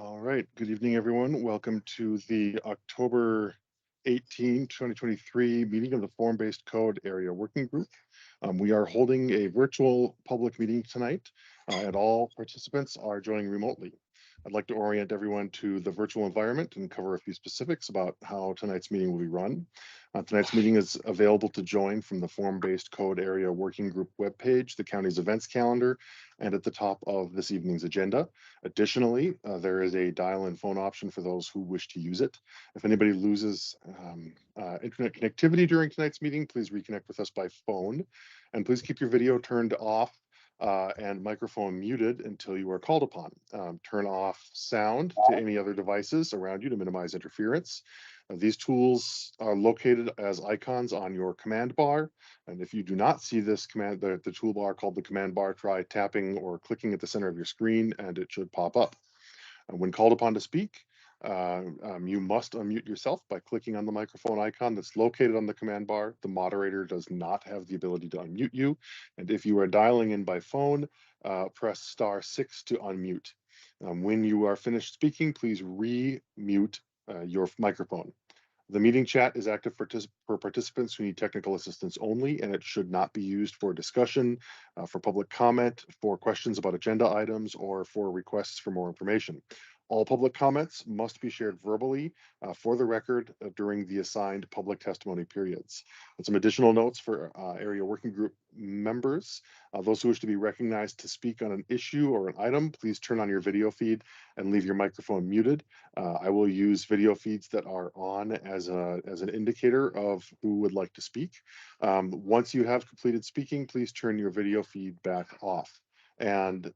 All right, good evening, everyone. Welcome to the October 18, 2023 meeting of the Form-Based Code Area Working Group. We are holding a virtual public meeting tonight, and all participants are joining remotely. I'd like to orient everyone to the virtual environment and cover a few specifics about how tonight's meeting will be run. Tonight's meeting is available to join from the Form-Based Code Area Working Group webpage, the county's events calendar, and at the top of this evening's agenda. Additionally, there is a dial-in phone option for those who wish to use it. If anybody loses internet connectivity during tonight's meeting, please reconnect with us by phone. And please keep your video turned off and microphone muted until you are called upon. Turn off sound to any other devices around you to minimize interference. These tools are located as icons on your command bar. And if you do not see this command, the toolbar called the command bar, try tapping or clicking at the center of your screen and it should pop up. When called upon to speak, you must unmute yourself by clicking on the microphone icon that's located on the command bar. The moderator does not have the ability to unmute you. And if you are dialing in by phone, press *6 to unmute. When you are finished speaking, please re-mute your microphone. The meeting chat is active for participants who need technical assistance only, and it should not be used for discussion, for public comment, for questions about agenda items, or for requests for more information. All public comments must be shared verbally for the record during the assigned public testimony periods. And some additional notes for area working group members. Those who wish to be recognized to speak on an issue or an item, please turn on your video feed and leave your microphone muted. I will use video feeds that are on as an indicator of who would like to speak. Once you have completed speaking, please turn your video feed back off. And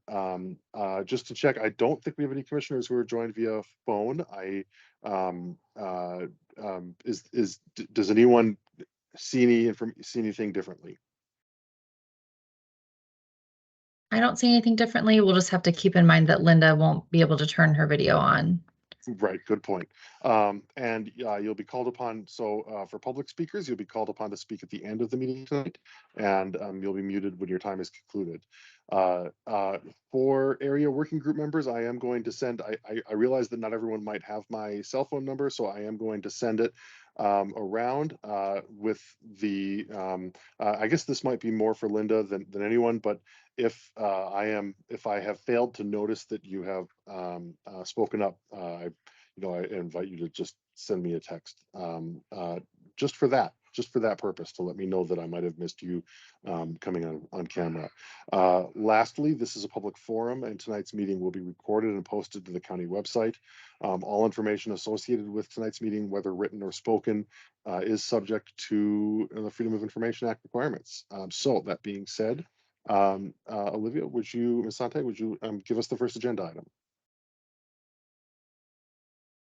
just to check, I don't think we have any commissioners who are joined via phone. Does anyone see anything differently? I don't see anything differently. We'll just have to keep in mind that Linda won't be able to turn her video on. Right, good point. And you'll be called upon, so for public speakers, you'll be called upon to speak at the end of the meeting tonight, and you'll be muted when your time is concluded. For area working group members, I am going to send, I realize that not everyone might have my cell phone number, so I am going to send it around with the, I guess this might be more for Linda than anyone, but if I have failed to notice that you have spoken up, I invite you to just send me a text just for that purpose, to let me know that I might have missed you coming on camera. Lastly, this is a public forum, and tonight's meeting will be recorded and posted to the county website. All information associated with tonight's meeting, whether written or spoken, is subject to the Freedom of Information Act requirements. So that being said, Olivia, Ms. Sante, would you give us the first agenda item?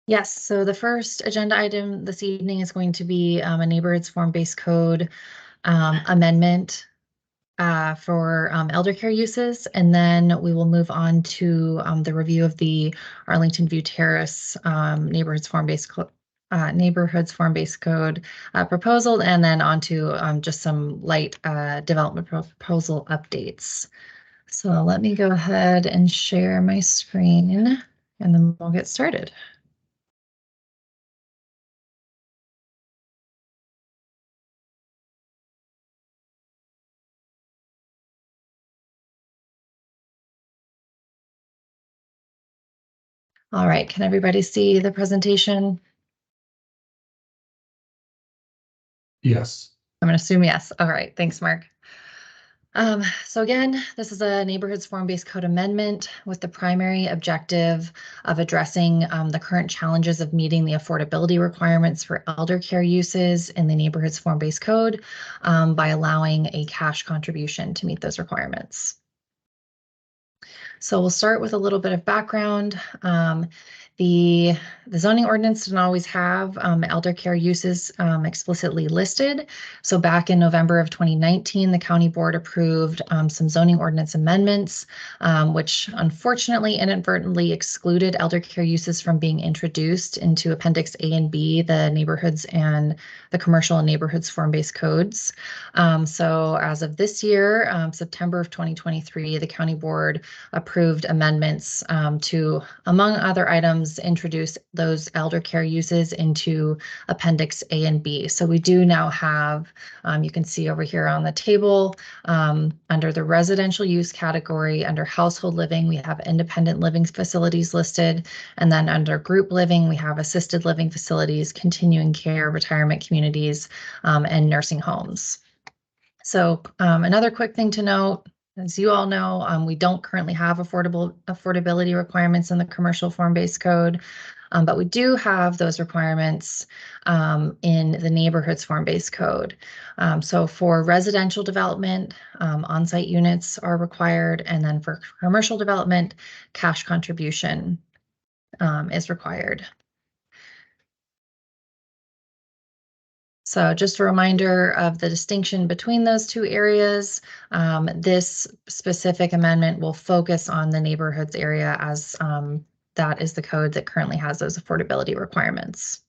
Yes, so the first agenda item this evening is going to be a neighborhoods form-based code amendment for elder care uses, and then we will move on to the review of the Arlington View Terrace neighborhoods form-based code proposal, and then on to just some light development proposal updates. So let me go ahead and share my screen, and then we'll get started. All right, can everybody see the presentation? Yes. I'm going to assume yes. All right, thanks, Mark. So again, this is a neighborhoods form-based code amendment with the primary objective of addressing the current challenges of meeting the affordability requirements for elder care uses in the neighborhoods form-based code by allowing a cash contribution to meet those requirements. So we'll start with a little bit of background. The zoning ordinance didn't always have elder care uses explicitly listed. So back in November of 2019, the county board approved some zoning ordinance amendments, which unfortunately inadvertently excluded elder care uses from being introduced into Appendix A and B, the neighborhoods and the commercial and neighborhoods form-based codes. So as of this year, September of 2023, the county board approved approved amendments to, among other items, introduce those elder care uses into Appendix A and B. So we do now have, you can see over here on the table, under the residential use category, under household living, we have independent living facilities listed. And then under group living, we have assisted living facilities, continuing care, retirement communities, and nursing homes. So another quick thing to note, as you all know, we don't currently have affordability requirements in the commercial form-based code, but we do have those requirements in the neighborhoods form-based code. So for residential development, on-site units are required, and then for commercial development, cash contribution is required. So just a reminder of the distinction between those two areas. This specific amendment will focus on the neighborhoods area, as that is the code that currently has those affordability requirements.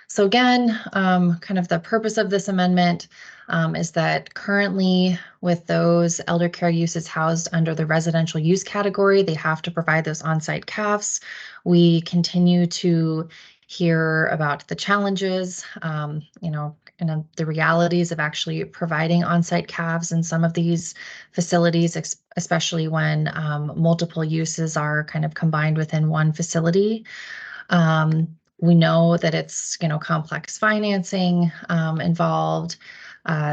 So again, kind of the purpose of this amendment is that currently with those elder care uses housed under the residential use category, they have to provide those on-site CAFs. We continue to hear about the challenges, you know, and the realities of actually providing on-site CAFs in some of these facilities, especially when multiple uses are kind of combined within one facility. We know that it's, you know, complex financing involved.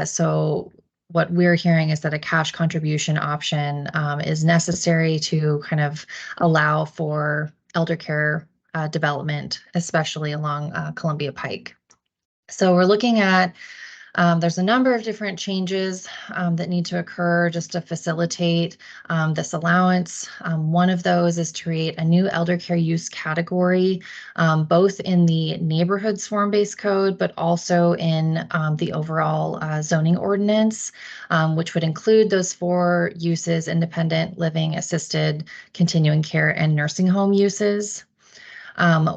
So what we're hearing is that a cash contribution option is necessary to kind of allow for elder care development, especially along Columbia Pike. So we're looking at, there's a number of different changes that need to occur just to facilitate this allowance. One of those is to create a new elder care use category, both in the neighborhoods form-based code, but also in the overall zoning ordinance, which would include those 4 uses: independent living, assisted, continuing care, and nursing home uses.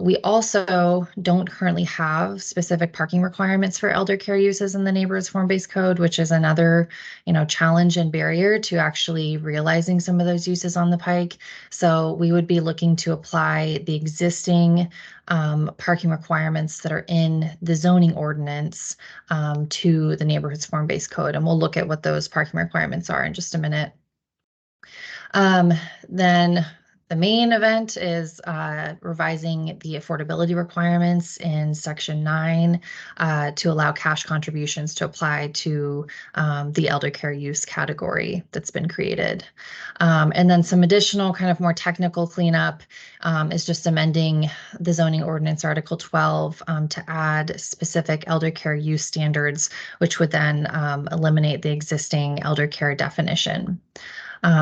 We also don't currently have specific parking requirements for elder care uses in the neighborhoods form-based code, which is another, you know, challenge and barrier to actually realizing some of those uses on the Pike. So we would be looking to apply the existing parking requirements that are in the zoning ordinance to the neighborhoods form-based code, and we'll look at what those parking requirements are in just a minute. Then the main event is revising the affordability requirements in Section 9 to allow cash contributions to apply to the elder care use category that's been created. And then some additional kind of more technical cleanup is just amending the zoning ordinance Article 12 to add specific elder care use standards, which would then eliminate the existing elder care definition.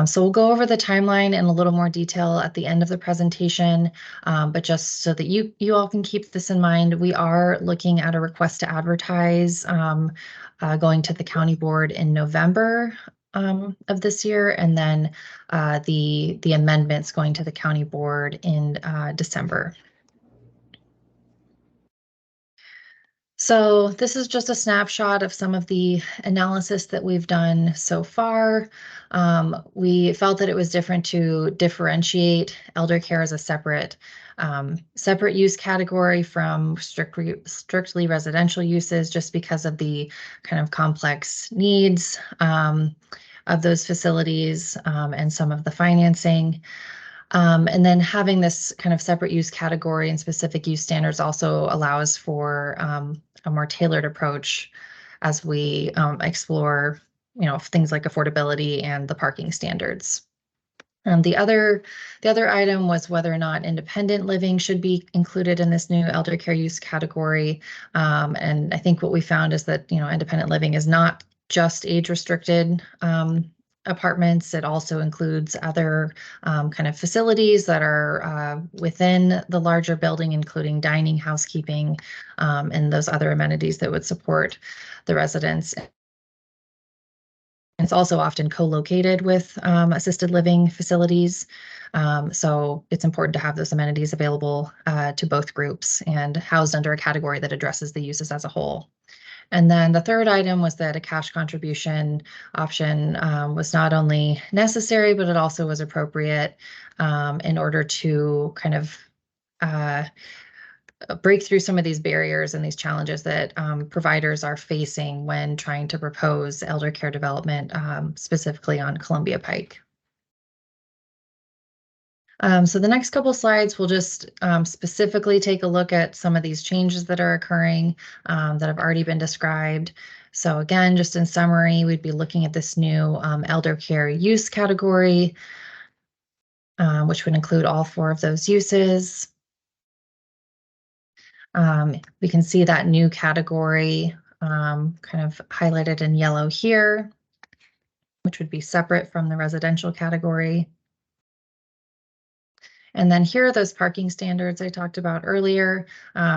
So we'll go over the timeline in a little more detail at the end of the presentation, but just so that you all can keep this in mind, we are looking at a request to advertise going to the county board in November of this year, and then the amendments going to the county board in December. So this is just a snapshot of some of the analysis that we've done so far. We felt that it was different to differentiate elder care as a separate use category from strictly residential uses, just because of the kind of complex needs of those facilities and some of the financing. And then having this kind of separate use category and specific use standards also allows for a more tailored approach as we explore, you know, things like affordability and the parking standards. The other item was whether or not independent living should be included in this new elder care use category. And I think what we found is that, you know, independent living is not just age restricted apartments. It also includes other kind of facilities that are within the larger building, including dining, housekeeping, and those other amenities that would support the residents. It's also often co-located with assisted living facilities. So it's important to have those amenities available to both groups and housed under a category that addresses the uses as a whole. And then the third item was that a cash contribution option was not only necessary, but it also was appropriate in order to kind of break through some of these barriers and these challenges that providers are facing when trying to propose elder care development, specifically on Columbia Pike. So the next couple slides, we'll just specifically take a look at some of these changes that are occurring that have already been described. So again, just in summary, we'd be looking at this new elder care use category, which would include all 4 of those uses. We can see that new category kind of highlighted in yellow here, which would be separate from the residential category. And then here are those parking standards I talked about earlier.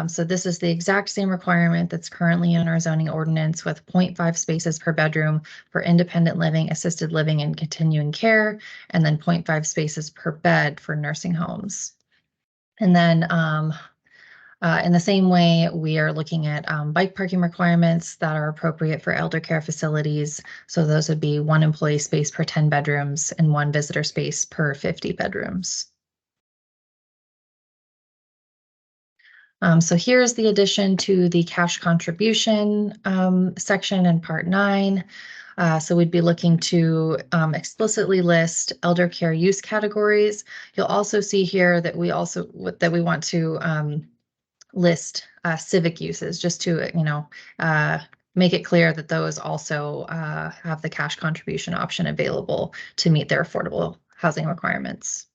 So this is the exact same requirement that's currently in our zoning ordinance with 0.5 spaces per bedroom for independent living, assisted living, and continuing care, and then 0.5 spaces per bed for nursing homes. And then in the same way, we are looking at bike parking requirements that are appropriate for elder care facilities. So those would be 1 employee space per 10 bedrooms and 1 visitor space per 50 bedrooms. So here's the addition to the cash contribution section in Part 9. So we'd be looking to explicitly list elder care use categories. You'll also see here that we want to list civic uses, just to make it clear that those also have the cash contribution option available to meet their affordable housing requirements.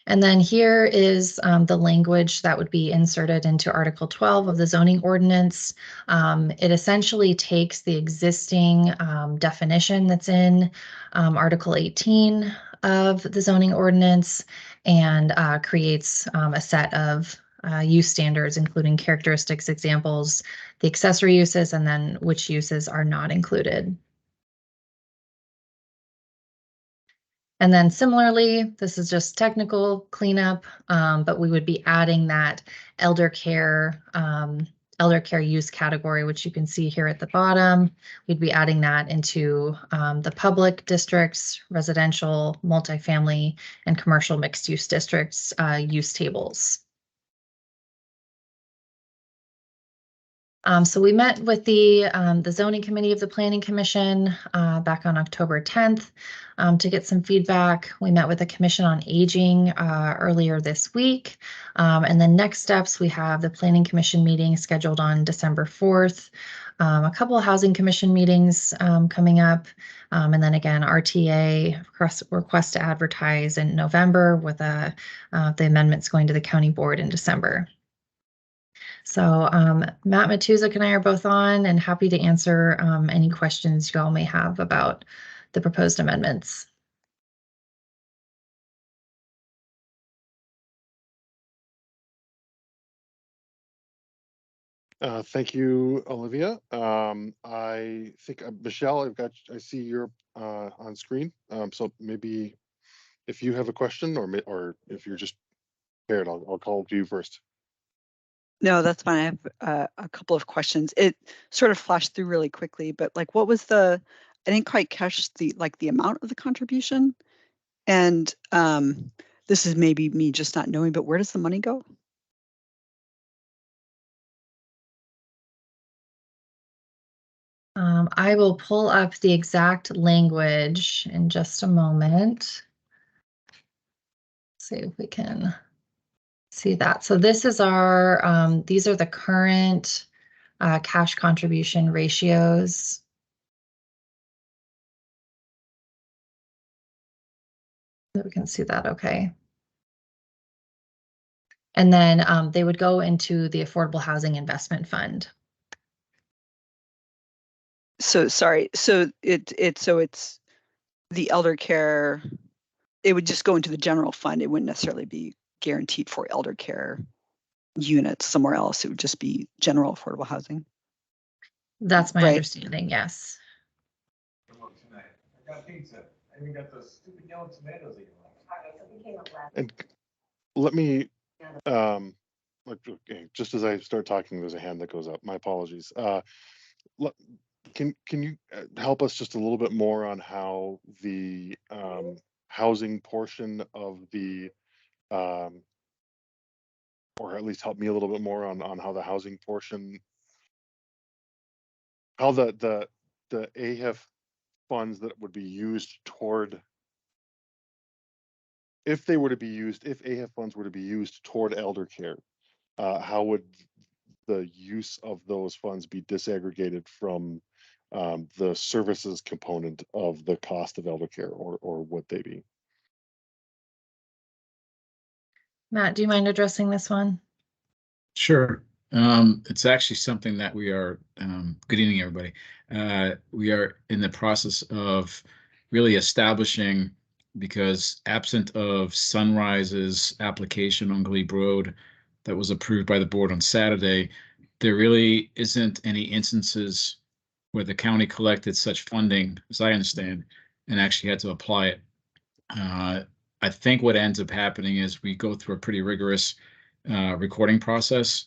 And then here is the language that would be inserted into Article 12 of the zoning ordinance. It essentially takes the existing definition that's in Article 18 of the zoning ordinance and creates a set of use standards, including characteristics, examples, the accessory uses, and then which uses are not included. And then similarly, this is just technical cleanup, but we would be adding that elder care use category, which you can see here at the bottom. We'd be adding that into the public districts, residential, multifamily, and commercial mixed use districts use tables. So we met with the zoning committee of the Planning Commission back on October 10th to get some feedback. We met with the Commission on Aging earlier this week. And then next steps, we have the Planning Commission meeting scheduled on December 4th, a couple of Housing Commission meetings coming up, and then again, RTA request to advertise in November with the amendments going to the county board in December. So Matt Matuzak and I are both on and happy to answer any questions you all may have about the proposed amendments. Thank you, Olivia. I think Michelle, I see you're on screen. So maybe if you have a question or if you're just prepared, I'll call to you first. No, that's fine. I have a couple of questions. It sort of flashed through really quickly, but like, what was I didn't quite catch the amount of the contribution. And this is maybe me just not knowing, but where does the money go? I will pull up the exact language in just a moment. See if we can see that. So this is our, these are the current cash contribution ratios. So we can see that, okay. And then they would go into the Affordable Housing Investment Fund. So sorry, so it's the elder care, it would just go into the general fund. It wouldn't necessarily be guaranteed for elder care units somewhere else. It would just be general affordable housing. That's my Right. understanding, yes. I got pizza. I even got those stupid yellow tomatoes that you like. And let me Okay, just as I start talking, there's a hand that goes up. My apologies. Can you help us just a little bit more on how the housing portion of the or at least help me a little bit more on how the housing portion, how the AHIF funds that would be used toward, if they were to be used, if AHIF funds were to be used toward elder care, how would the use of those funds be disaggregated from the services component of the cost of elder care, or would they be? Matt, do you mind addressing this one? Sure. It's actually something that we are, good evening, everybody. We are in the process of really establishing, because absent of Sunrise's application on Glebe Road that was approved by the board on Saturday, there really isn't any instances where the county collected such funding, as I understand, and actually had to apply it. I think what ends up happening is we go through a pretty rigorous recording process,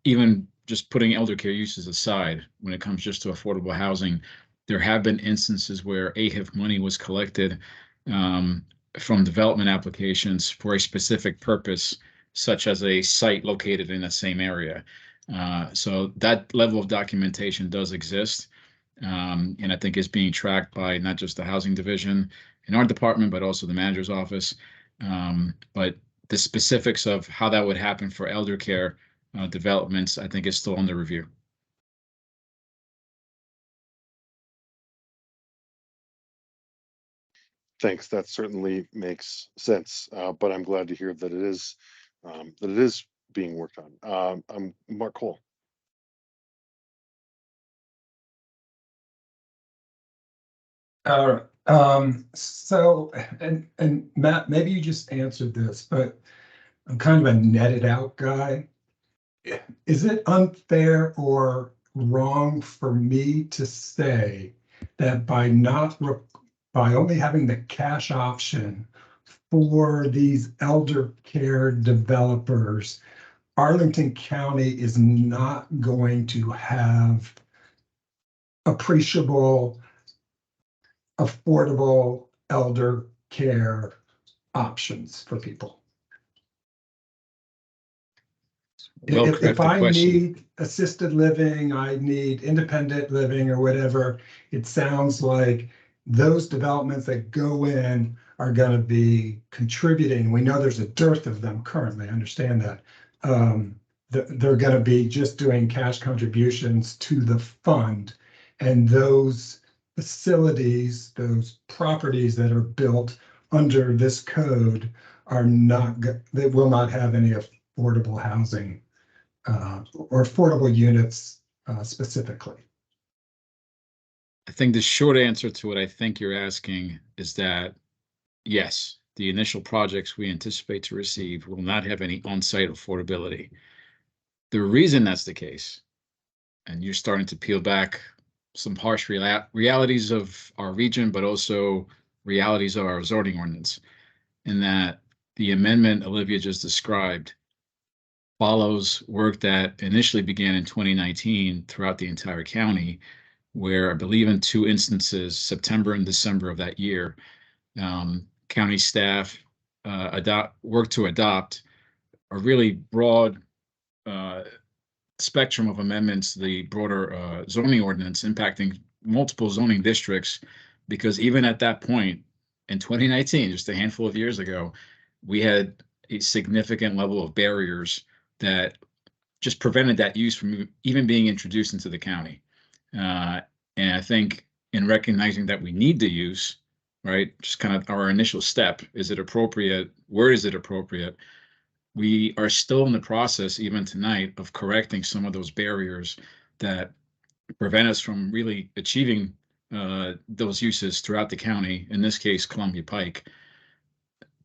even just putting elder care uses aside. When it comes just to affordable housing, there have been instances where AHIF money was collected from development applications for a specific purpose, such as a site located in the same area. So that level of documentation does exist, and I think is being tracked by not just the housing division in our department, but also the manager's office. But the specifics of how that would happen for elder care developments, I think, is still under review. Thanks. That certainly makes sense. But I'm glad to hear that it is being worked on. I'm Mark Cole. So, and Matt, maybe you just answered this, but I'm kind of a netted out guy. Is it unfair or wrong for me to say that by only having the cash option for these elder care developers, Arlington County is not going to have appreciable, affordable elder care options for people? If I need assisted living, I need independent living or whatever, it sounds like those developments that go in are going to be contributing. We know there's a dearth of them currently, I understand that. They're going to be just doing cash contributions to the fund, and those facilities, those properties that are built under this code are not, they will not have any affordable housing or affordable units specifically. I think the short answer to what I think you're asking is that, yes, the initial projects we anticipate to receive will not have any on-site affordability. The reason that's the case, and you're starting to peel back some harsh realities of our region, but also realities of our zoning ordinance, in that the amendment Olivia just described follows work that initially began in 2019 throughout the entire county, where I believe in 2 instances, September and December of that year, county staff worked to adopt a really broad spectrum of amendments to the broader zoning ordinance, impacting multiple zoning districts, because even at that point in 2019, just a handful of years ago, we had a significant level of barriers that just prevented that use from even being introduced into the county. And I think in recognizing that we need the use, right, just kind of our initial step, is it appropriate? Where is it appropriate? We are still in the process, even tonight, of correcting some of those barriers that prevent us from really achieving those uses throughout the county, in this case, Columbia Pike.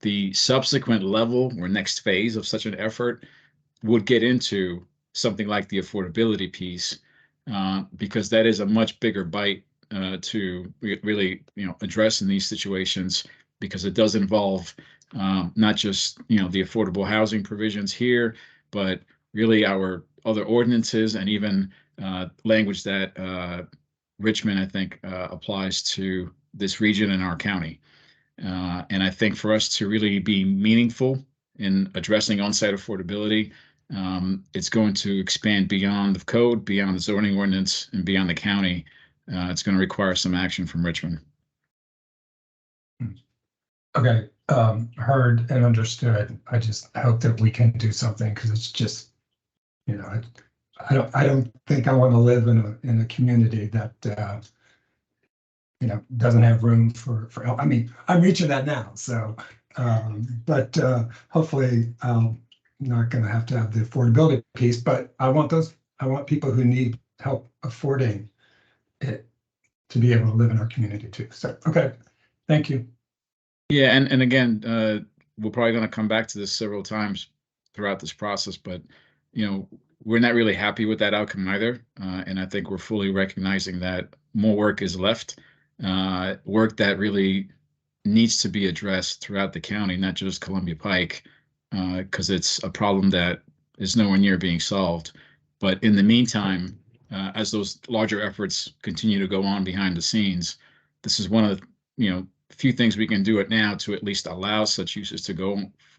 The subsequent level or next phase of such an effort would get into something like the affordability piece, because that is a much bigger bite to really, address in these situations, because it does involve not just, the affordable housing provisions here, but really our other ordinances and even language that Richmond, I think, applies to this region in our county. And I think for us to really be meaningful in addressing on-site affordability, it's going to expand beyond the code, beyond the zoning ordinance, and beyond the county. It's going to require some action from Richmond. Okay, heard and understood. I just hope that we can do something, because it's just, you know, I don't think I want to live in a community that you know, doesn't have room for I mean, I'm reaching that now, so but hopefully I'm not going to have the affordability piece, but I want people who need help affording it to be able to live in our community too. So okay, thank you. Yeah, and again, we're probably going to come back to this several times throughout this process, but you know, we're not really happy with that outcome either, and I think we're fully recognizing that more work is left, work that really needs to be addressed throughout the county, not just Columbia Pike, because it's a problem that is nowhere near being solved. But in the meantime, as those larger efforts continue to go on behind the scenes, this is one of the, you know, few things we can do it now to at least allow such uses to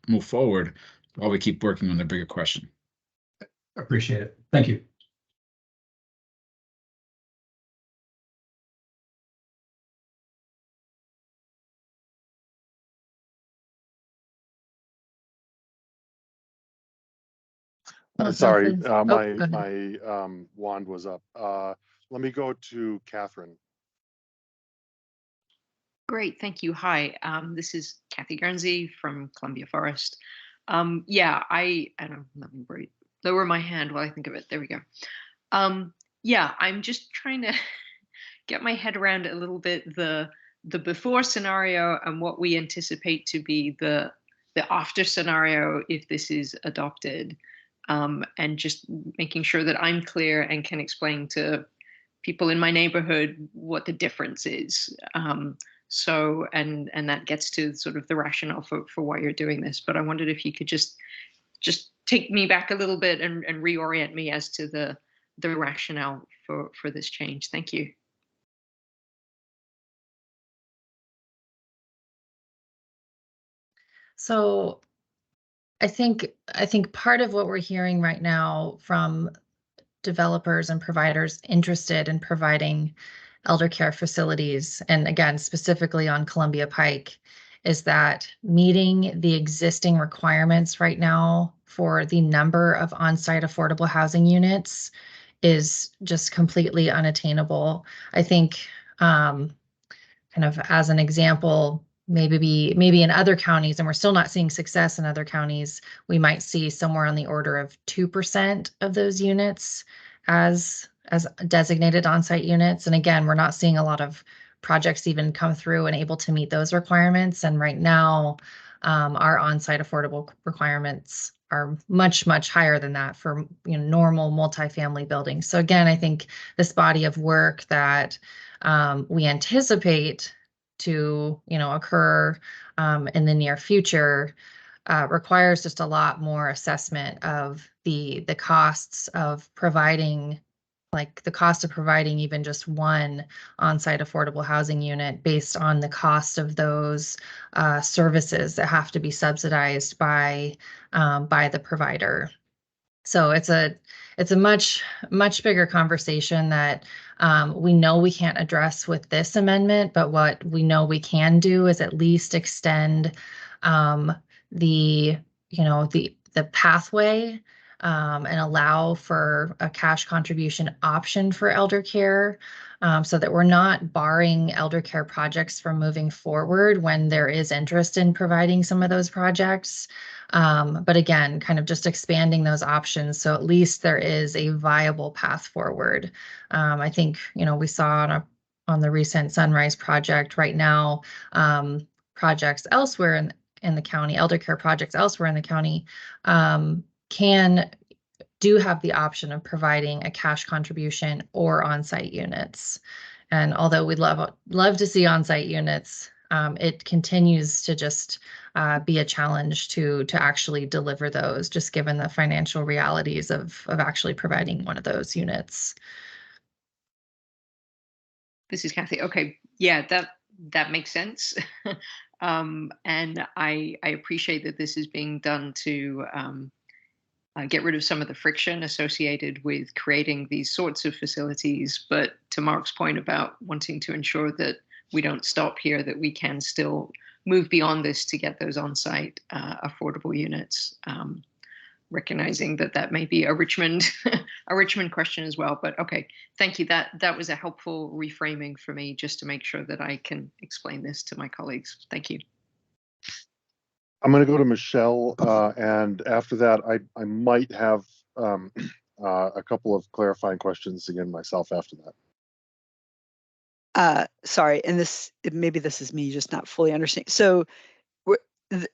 move forward while we keep working on the bigger question. Appreciate it. Thank you. Sorry, Oh, my go ahead. wand was up. Let me go to Catherine. Great, thank you. Hi, this is Kathy Guernsey from Columbia Forest. Yeah, I don't let me lower my hand while I think of it. There we go. Yeah, I'm just trying to get my head around a little bit the before scenario and what we anticipate to be the after scenario if this is adopted, and just making sure that I'm clear and can explain to people in my neighborhood what the difference is. So, and that gets to sort of the rationale for why you're doing this. But I wondered if you could just take me back a little bit and reorient me as to the rationale for this change. Thank you. So I think part of what we're hearing right now from developers and providers interested in providing elder care facilities, and again, specifically on Columbia Pike, is that meeting the existing requirements right now for the number of on-site affordable housing units is just completely unattainable. I think kind of as an example, maybe in other counties, and we're still not seeing success in other counties, we might see somewhere on the order of 2% of those units as designated on-site units. And again, we're not seeing a lot of projects even come through and able to meet those requirements. And right now, our on-site affordable requirements are much, much higher than that for, you know, normal multifamily buildings. So again, I think this body of work that we anticipate to, you know, occur in the near future requires just a lot more assessment of the costs of providing, like the cost of providing even just one on-site affordable housing unit based on the cost of those services that have to be subsidized by the provider. So it's a much bigger conversation that we know we can't address with this amendment, but what we know we can do is at least extend the pathway and allow for a cash contribution option for elder care, so that we're not barring elder care projects from moving forward when there is interest in providing some of those projects. But again, kind of just expanding those options so at least there is a viable path forward. I think, you know, we saw on the recent Sunrise project right now, projects elsewhere in the county, elder care projects elsewhere in the county, do have the option of providing a cash contribution or on-site units. And although we'd love to see on-site units, it continues to just be a challenge to actually deliver those, just given the financial realities of actually providing one of those units. This is Kathy. Okay, yeah, that makes sense. And I appreciate that this is being done to get rid of some of the friction associated with creating these sorts of facilities. But to Mark's point about wanting to ensure that we don't stop here, that we can still move beyond this to get those on-site affordable units, recognizing that that may be a Richmond a Richmond question as well. But okay, thank you. That was a helpful reframing for me, just to make sure that I can explain this to my colleagues. Thank you. I'm going to go to Michelle, and after that, I might have a couple of clarifying questions again myself after that. Sorry, and maybe this is me just not fully understanding. So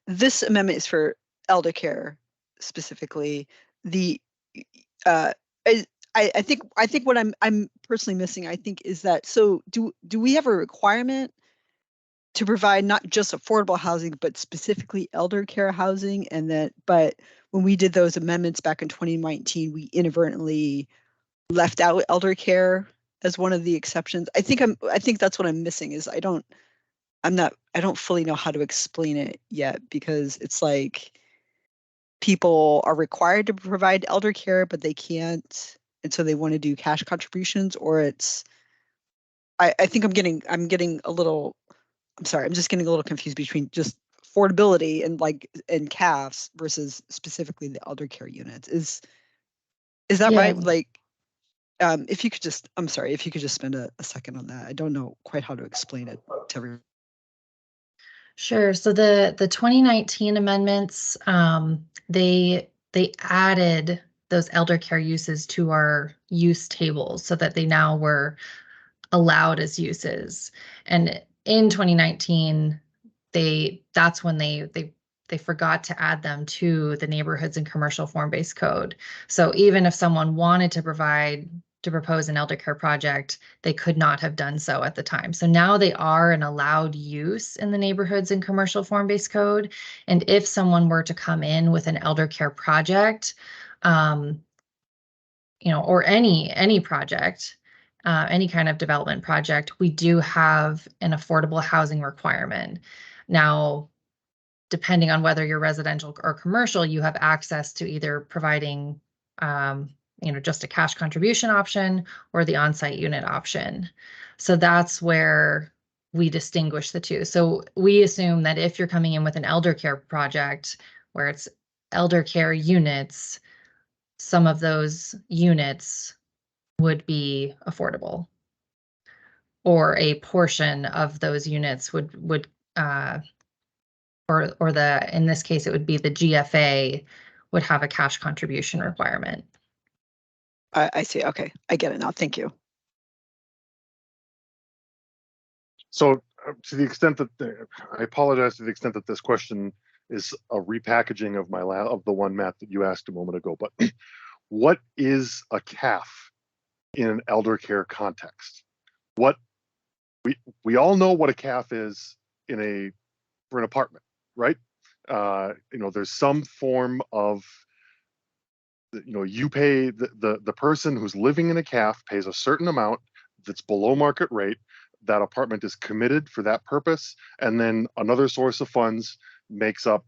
this amendment is for elder care specifically. I think what I'm personally missing, I think, is that, so do we have a requirement to provide not just affordable housing, but specifically elder care housing? But when we did those amendments back in 2019, we inadvertently left out elder care as one of the exceptions. I think that's what I'm missing, is I don't fully know how to explain it yet, because it's like people are required to provide elder care, but they can't, and so they want to do cash contributions, or it's, I think I'm getting a little, I'm sorry, I'm just getting a little confused between just affordability and CAFs versus specifically the elder care units. Is that right? Like, if you could just, I'm sorry, if you could just spend a second on that. I don't know quite how to explain it to everyone. Sure. So the 2019 amendments, they added those elder care uses to our use tables so that they now were allowed as uses. And in 2019, that's when they forgot to add them to the neighborhoods and commercial form-based code. So even if someone wanted to propose an elder care project, they could not have done so at the time. So now they are an allowed use in the neighborhoods and commercial form-based code. And if someone were to come in with an elder care project, or any project, any kind of development project, we do have an affordable housing requirement. Now, depending on whether you're residential or commercial, you have access to either providing just a cash contribution option or the on-site unit option. So that's where we distinguish the two. So we assume that if you're coming in with an elder care project where it's elder care units, some of those units would be affordable, or a portion of those units would in this case, it would be the GFA would have a cash contribution requirement. I see. Okay, I get it now. Thank you. So to the extent that I apologize to the extent that this question is a repackaging of of the one, Matt, that you asked a moment ago, but what is a CAF in an elder care context? What we all know what a CAF is for an apartment, right? There's some form of, you pay the person who's living in a CAF pays a certain amount that's below market rate. That apartment is committed for that purpose, and then another source of funds makes up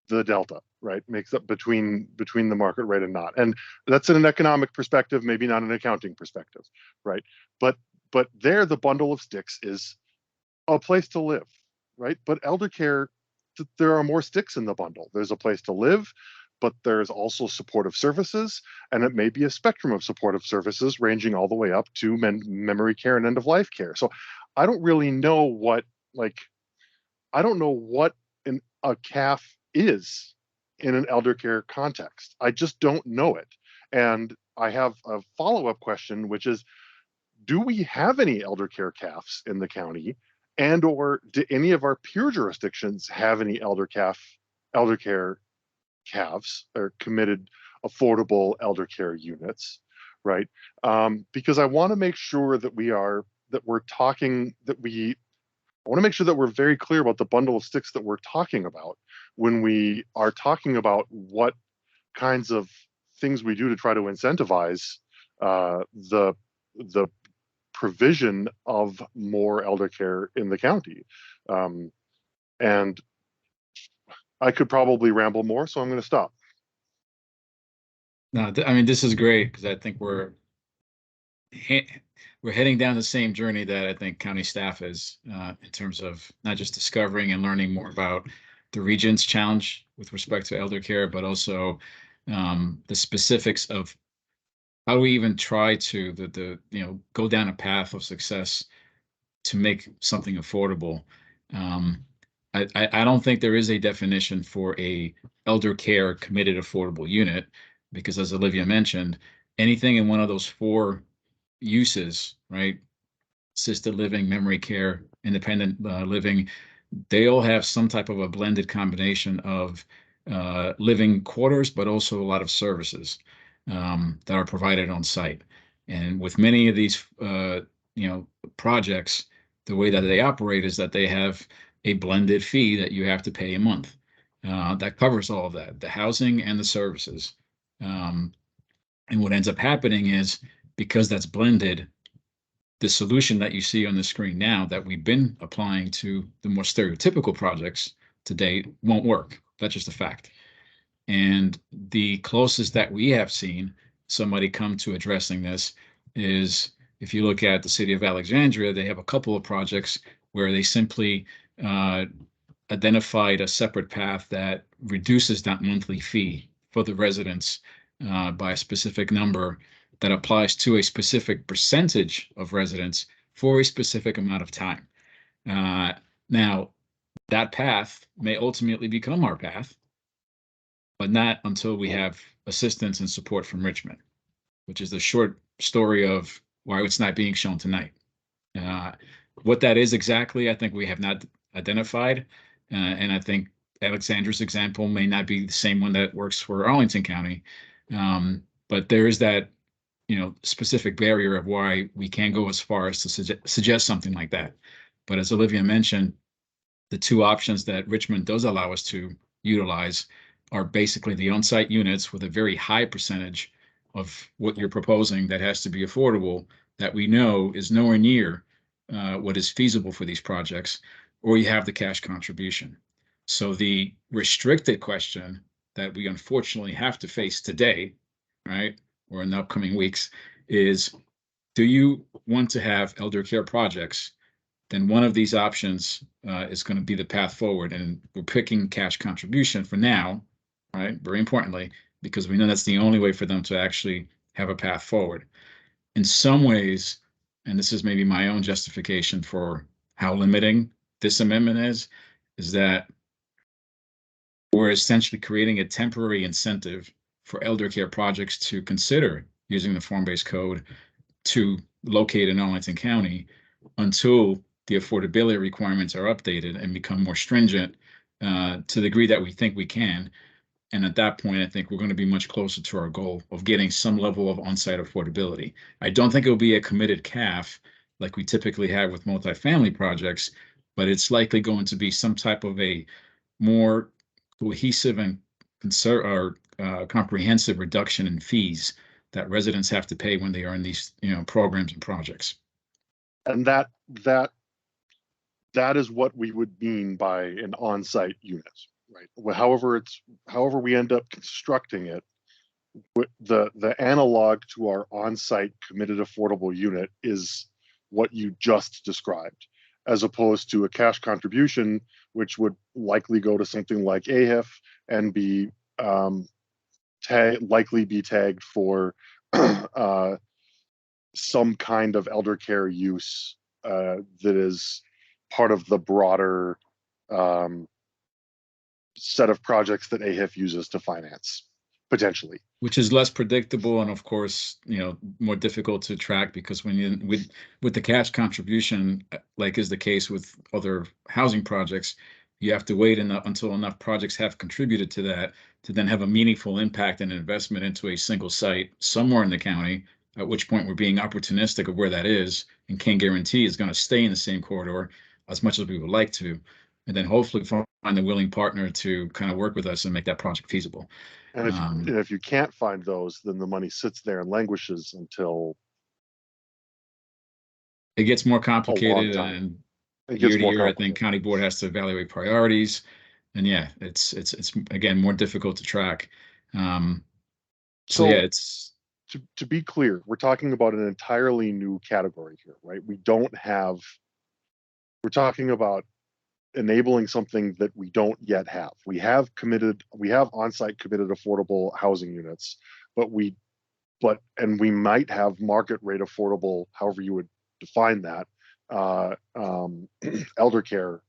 the delta, right? Makes up between the market rate and not. And that's in an economic perspective, maybe not an accounting perspective, right? But there, the bundle of sticks is a place to live, right? But elder care, there are more sticks in the bundle. There's a place to live, but there's also supportive services, and it may be a spectrum of supportive services ranging all the way up to memory care and end-of-life care. So I don't really know what a CAF is in an elder care context. I just don't know it. And I have a follow-up question, which is, do we have any elder care CAFs in the county? And or do any of our peer jurisdictions have any elder care CAFs or committed affordable elder care units, right? Because I want to make sure that we're talking, that we I want to make sure that we're very clear about the bundle of sticks that we're talking about when we are talking about kinds of things we do to try to incentivize the provision of more elder care in the county. And I could probably ramble more, so I'm going to stop. No, I mean, this is great because I think we're heading down the same journey that I think county staff is in terms of not just discovering and learning more about the region's challenge with respect to elder care, but also the specifics of how do we even try to go down a path of success to make something affordable. I don't think there is a definition for a elder care committed affordable unit, because as Olivia mentioned, anything in one of those four uses, right? Assisted living, memory care, independent living, they all have some type of a blended combination of living quarters, but also a lot of services that are provided on site. And with many of these, projects, the way that they operate is that they have a blended fee that you have to pay a month. That covers all of that, the housing and the services. And what ends up happening is, because that's blended, the solution that you see on the screen now that we've been applying to the more stereotypical projects to date won't work. That's just a fact. And the closest that we have seen somebody come to addressing this is, if you look at the city of Alexandria, they have a couple of projects where they simply identified a separate path that reduces that monthly fee for the residents by a specific number that applies to a specific percentage of residents for a specific amount of time. Now, that path may ultimately become our path, but not until we have assistance and support from Richmond, which is the short story of why it's not being shown tonight. What that is exactly, I think we have not identified, and I think Alexandra's example may not be the same one that works for Arlington County, but there is that specific barrier of why we can't go as far as to suggest something like that. But as Olivia mentioned, the two options that Richmond does allow us to utilize are basically the on-site units with a very high percentage of what you're proposing that has to be affordable, that we know is nowhere near what is feasible for these projects, or you have the cash contribution. So the restricted question that we unfortunately have to face today, right, or in the upcoming weeks, is, do you want to have elder care projects? Then one of these options is going to be the path forward. And we're picking cash contribution for now, right? Very importantly, because we know that's the only way for them to actually have a path forward. In some ways, and this is maybe my own justification for how limiting this amendment is that we're essentially creating a temporary incentive for elder care projects to consider using the form-based code to locate in Arlington County until the affordability requirements are updated and become more stringent to the degree that we think we can. And at that point, I think we're going to be much closer to our goal of getting some level of on-site affordability. I don't think it'll be a committed CAF like we typically have with multifamily projects, but it's likely going to be some type of a more cohesive and comprehensive reduction in fees that residents have to pay when they are in these programs and projects. And that is what we would mean by an on-site unit, right? However we end up constructing it, the analog to our on-site committed affordable unit is what you just described, as opposed to a cash contribution, which would likely go to something like AHIF and be likely be tagged for some kind of elder care use that is part of the broader set of projects that AHIF uses to finance, potentially. Which is less predictable and, of course, more difficult to track, because when you with the cash contribution, like is the case with other housing projects, you have to wait until enough projects have contributed to that to then have a meaningful impact and investment into a single site somewhere in the county, at which point we're being opportunistic of where that is and can't guarantee it's going to stay in the same corridor, as much as we would like to, and then hopefully find a willing partner to kind of work with us and make that project feasible. And if you can't find those, then the money sits there and languishes until it gets more complicated, and year to year, I think county board has to evaluate priorities, and yeah, it's again more difficult to track. So yeah, it's to be clear, we're talking about an entirely new category here, right? We're talking about enabling something that we don't yet have. We have on-site committed affordable housing units, and we might have market rate affordable, however you would define that, elder care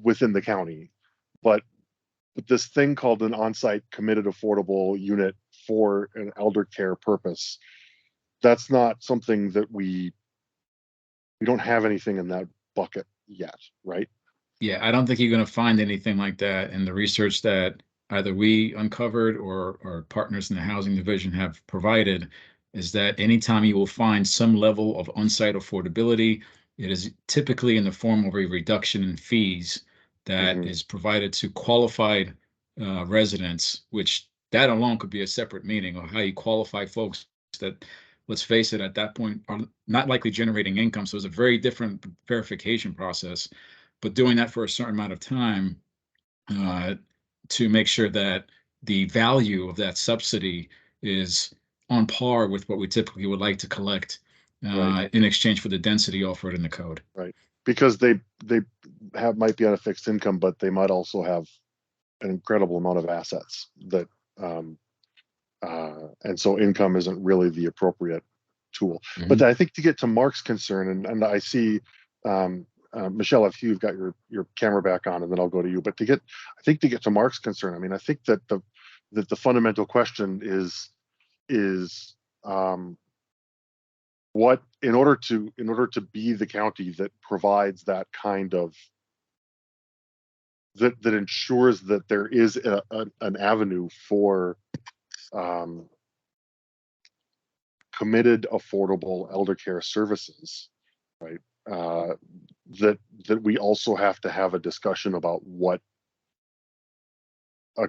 within the county, but this thing called an on-site committed affordable unit for an elder care purpose, that's not something that we don't have anything in that bucket yet, right? Yeah, I don't think you're going to find anything like that in the research that either we uncovered or our partners in the housing division have provided, is that anytime you will find some level of on-site affordability, it is typically in the form of a reduction in fees that is provided to qualified residents, which that alone could be a separate meeting, or how you qualify folks that, let's face it, at that point are not likely generating income. So it's a very different verification process, but doing that for a certain amount of time to make sure that the value of that subsidy is on par with what we typically would like to collect in exchange for the density offered in the code. Right, because they might be on a fixed income, but they might also have an incredible amount of assets that and so income isn't really the appropriate tool. But I think to get to Mark's concern, and I see Michelle, if you've got your camera back on, and then I'll go to you. But to get to Mark's concern, I mean, I think that the fundamental question is what, in order to be the county that provides that kind of that ensures that there is an avenue for committed affordable elder care services, right? That we also have to have a discussion about what a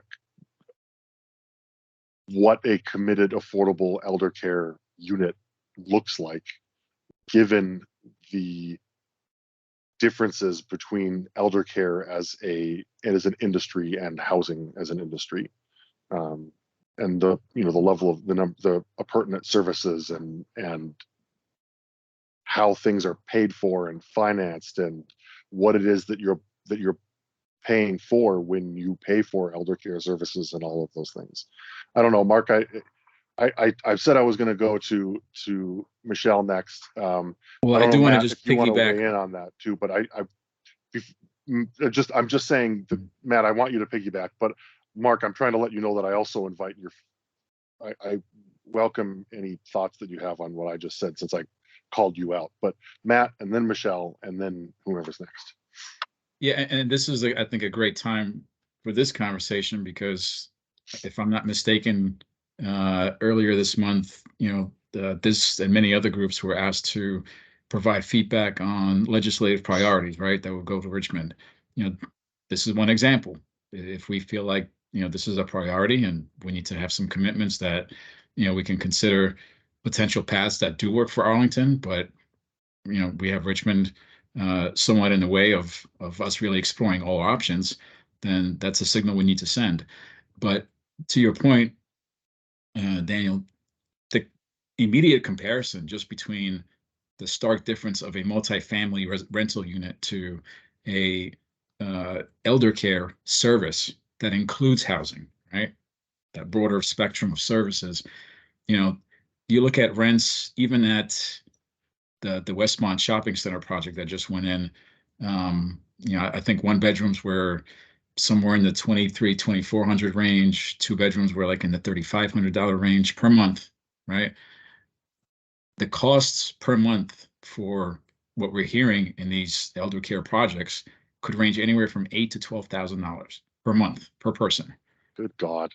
committed affordable elder care unit looks like, given the differences between elder care as an industry and housing as an industry, and the level of the appurtenant services and how things are paid for and financed, and what it is that you're paying for when you pay for elder care services and all of those things. I don't know, Mark. I've said I was going to go to Michelle next. Well, I do want to just piggyback in on that too, but I'm just saying that, Matt, I want you to piggyback, but Mark, I'm trying to let you know that I also invite I welcome any thoughts that you have on what I just said, since I called you out. But Matt, and then Michelle, and then whoever's next. Yeah, and this is, I think, a great time for this conversation, because if I'm not mistaken, earlier this month, this and many other groups were asked to provide feedback on legislative priorities, right, that will go to Richmond. This is one example. If we feel like this is a priority and we need to have some commitments that we can consider potential paths that do work for Arlington, but we have Richmond somewhat in the way of us really exploring all options, then that's a signal we need to send. But to your point, Daniel, the immediate comparison just between the stark difference of a multifamily rental unit to a elder care service that includes housing, right? That broader spectrum of services. You look at rents, even at the Westmont Shopping Center project that just went in. I think one bedrooms were somewhere in the $2,300-$2,400 range. Two bedrooms were like in the $3,500 range per month, right? The costs per month for what we're hearing in these elder care projects could range anywhere from $8,000 to $12,000 per month per person. Good God.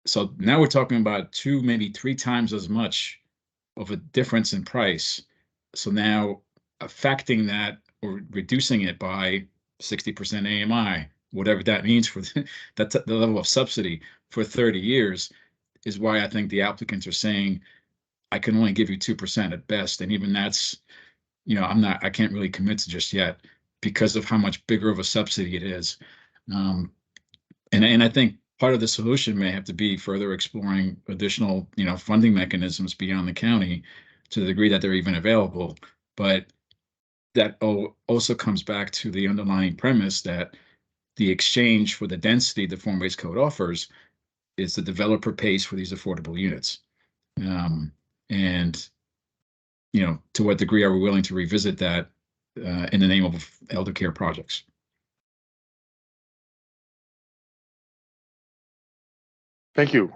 So now we're talking about 2, maybe 3 times as much of a difference in price. So now affecting that or reducing it by 60% AMI, whatever that means for the level of subsidy for 30 years is why I think the applicants are saying, I can only give you 2% at best. And even that's, I can't really commit to just yet because of how much bigger of a subsidy it is. And I think part of the solution may have to be further exploring additional, funding mechanisms beyond the county to the degree that they're even available. But that also comes back to the underlying premise that the exchange for the density the form-based code offers is the developer pays for these affordable units. And, to what degree are we willing to revisit that in the name of elder care projects? Thank you.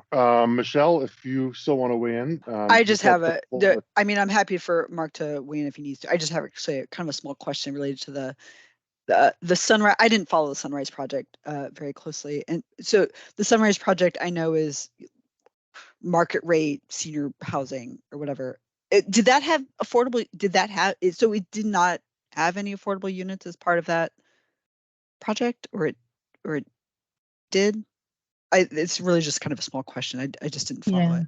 Michelle, if you still want to weigh in. I just have I'm happy for Mark to weigh in if he needs to. I just have actually kind of a small question related to the Sunrise. I didn't follow the Sunrise project very closely. And so the Sunrise project I know is market rate senior housing or whatever. Did that have affordable? So it did not have any affordable units as part of that project, or it did? It's really just kind of a small question. I just didn't follow it.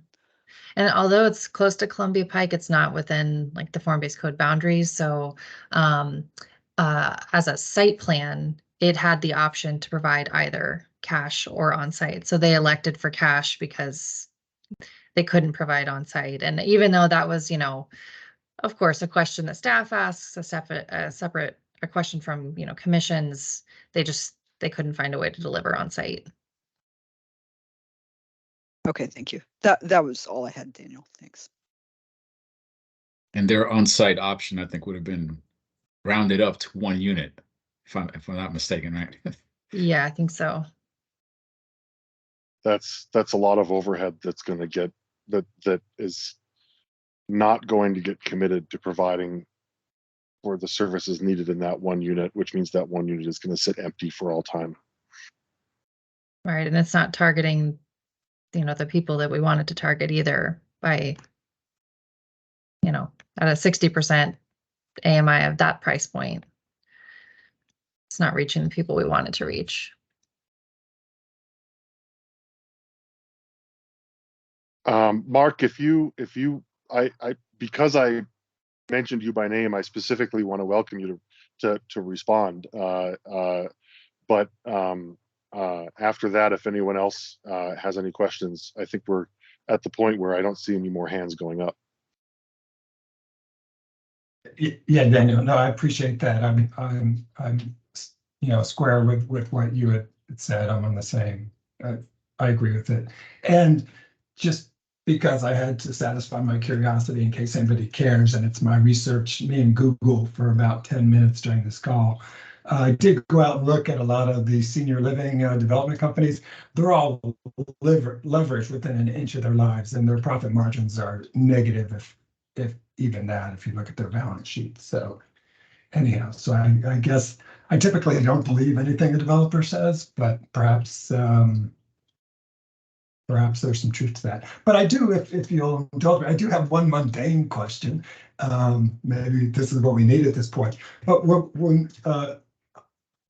And although it's close to Columbia Pike, it's not within like the form-based code boundaries. So as a site plan, it had the option to provide either cash or on-site. So they elected for cash because they couldn't provide on-site. And even though that was, of course, a question that staff asks, a separate question from, commissions, they couldn't find a way to deliver on-site. Okay, thank you. That was all I had, Daniel. Thanks. And their on-site option, I think, would have been rounded up to 1 unit, if I'm not mistaken, right? Yeah, I think so. That's a lot of overhead that's going to get that is not going to get committed to providing for the services needed in that 1 unit, which means that 1 unit is going to sit empty for all time. Right, and it's not targeting, the people that we wanted to target either by, at a 60% AMI of that price point. It's not reaching the people we wanted to reach. Mark, because I mentioned you by name, I specifically want to welcome you to respond. But after that, if anyone else has any questions, I think we're at the point where I don't see any more hands going up. Yeah, Daniel. No, I appreciate that. I'm square with what you had said. I'm on the same. I agree with it. And just because I had to satisfy my curiosity in case anybody cares, and it's my research, me and Google for about 10 minutes during this call. I did go out and look at a lot of the senior living development companies. They're all leveraged within an inch of their lives, and their profit margins are negative, if even that, if you look at their balance sheet. So anyhow, so I guess I typically don't believe anything a developer says, but perhaps there's some truth to that. But I do, if you'll indulge me, I do have one mundane question. Maybe this is what we need at this point. But when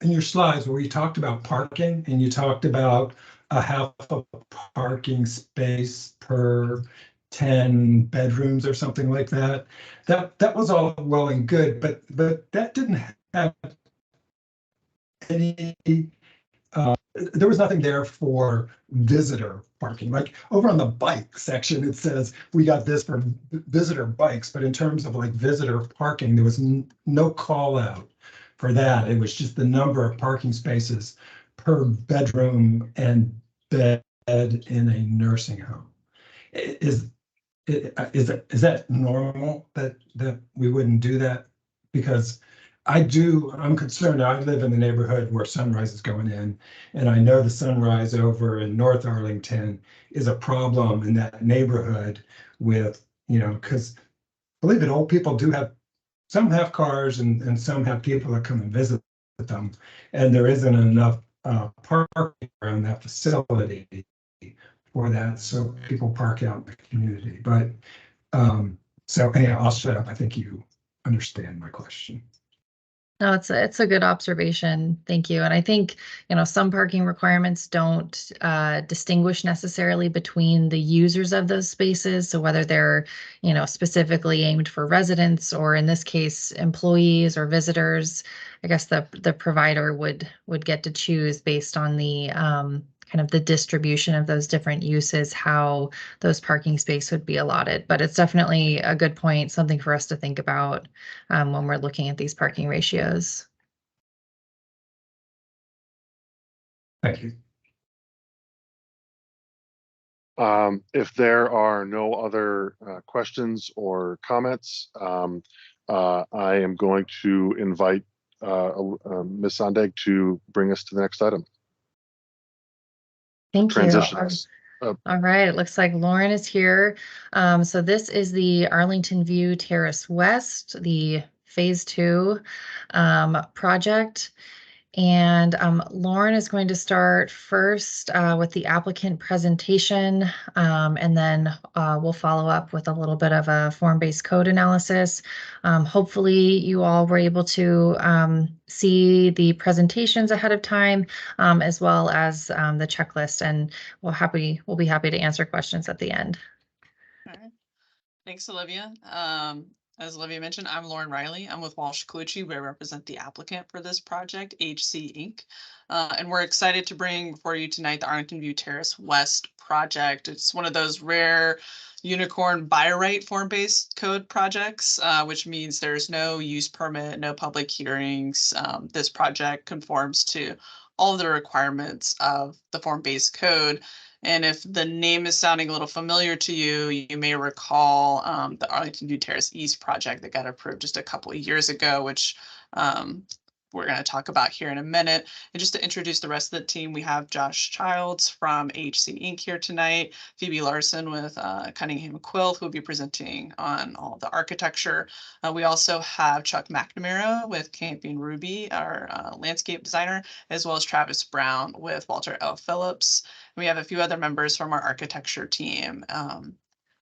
in your slides where you talked about parking and you talked about a half a parking space per 10 bedrooms or something like that, that was all well and good, but that didn't have any. There was nothing there for visitor parking. Like over on the bike section, it says we got this for visitor bikes, but in terms of like visitor parking, there was no call out for that. It was just the number of parking spaces per bedroom and bed in a nursing home. Is that normal that we wouldn't do that? Because I'm concerned. I live in the neighborhood where Sunrise is going in, and I know the Sunrise over in North Arlington is a problem in that neighborhood with, because believe it, old people do have, some have cars and some have people that come and visit them, and there isn't enough parking around that facility for that, so people park out in the community. But So anyhow, I'll shut up. I think you understand my question. No, it's a good observation. Thank you. And I think, some parking requirements don't distinguish necessarily between the users of those spaces. So whether they're, specifically aimed for residents or in this case, employees or visitors, I guess the provider would get to choose based on the kind of the distribution of those different uses, how those parking space would be allotted. But it's definitely a good point, something for us to think about when we're looking at these parking ratios. Thank you. If there are no other questions or comments, I am going to invite Ms. Sondag to bring us to the next item. Thank you. Transitions. All right, it looks like Lauren is here. So this is the Arlington View Terrace West, the Phase 2 project. And Lauren is going to start first with the applicant presentation, and then we'll follow up with a little bit of a form-based code analysis. Hopefully you all were able to see the presentations ahead of time, as well as the checklist, and we'll be happy to answer questions at the end. All right. Thanks, Olivia. As Olivia mentioned, I'm Lauren Riley. I'm with Walsh Colucci. We represent the applicant for this project, HC Inc. And we're excited to bring before you tonight the Arlington View Terrace West project. It's one of those rare unicorn by right form-based code projects, which means there's no use permit, no public hearings. This project conforms to all of the requirements of the form-based code. And if the name is sounding a little familiar to you, you may recall the Arlington View Terrace East project that got approved just a couple of years ago, which we're going to talk about here in a minute. And just to introduce the rest of the team, we have Josh Childs from HC Inc. here tonight, Phoebe Larson with Cunningham Quill, who will be presenting on all the architecture. We also have Chuck McNamara with Camping Ruby, our landscape designer, as well as Travis Brown with Walter L. Phillips. And we have a few other members from our architecture team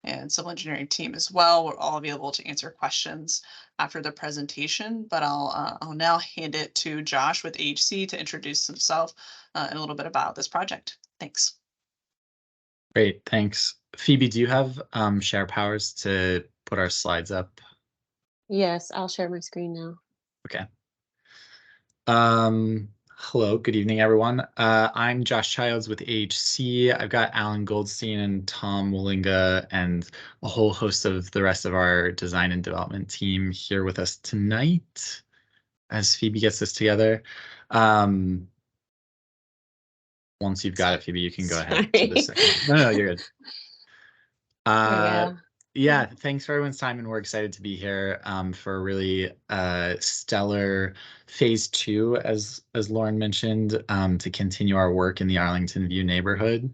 and civil engineering team as well. We're all available to answer questions after the presentation, but I'll now hand it to Josh with HC to introduce himself and a little bit about this project. Thanks. Great, thanks. Phoebe, do you have share powers to put our slides up? Yes, I'll share my screen now. Okay. Hello, good evening, everyone. I'm Josh Childs with AHC. I've got Alan Goldstein and Tom Willinga and a whole host of the rest of our design and development team here with us tonight as Phoebe gets this together. Once you've got it, Phoebe, you can go ahead to the second. No, you're good. Yeah, thanks for everyone's time, and we're excited to be here for a really stellar phase 2, as Lauren mentioned, to continue our work in the Arlington View neighborhood.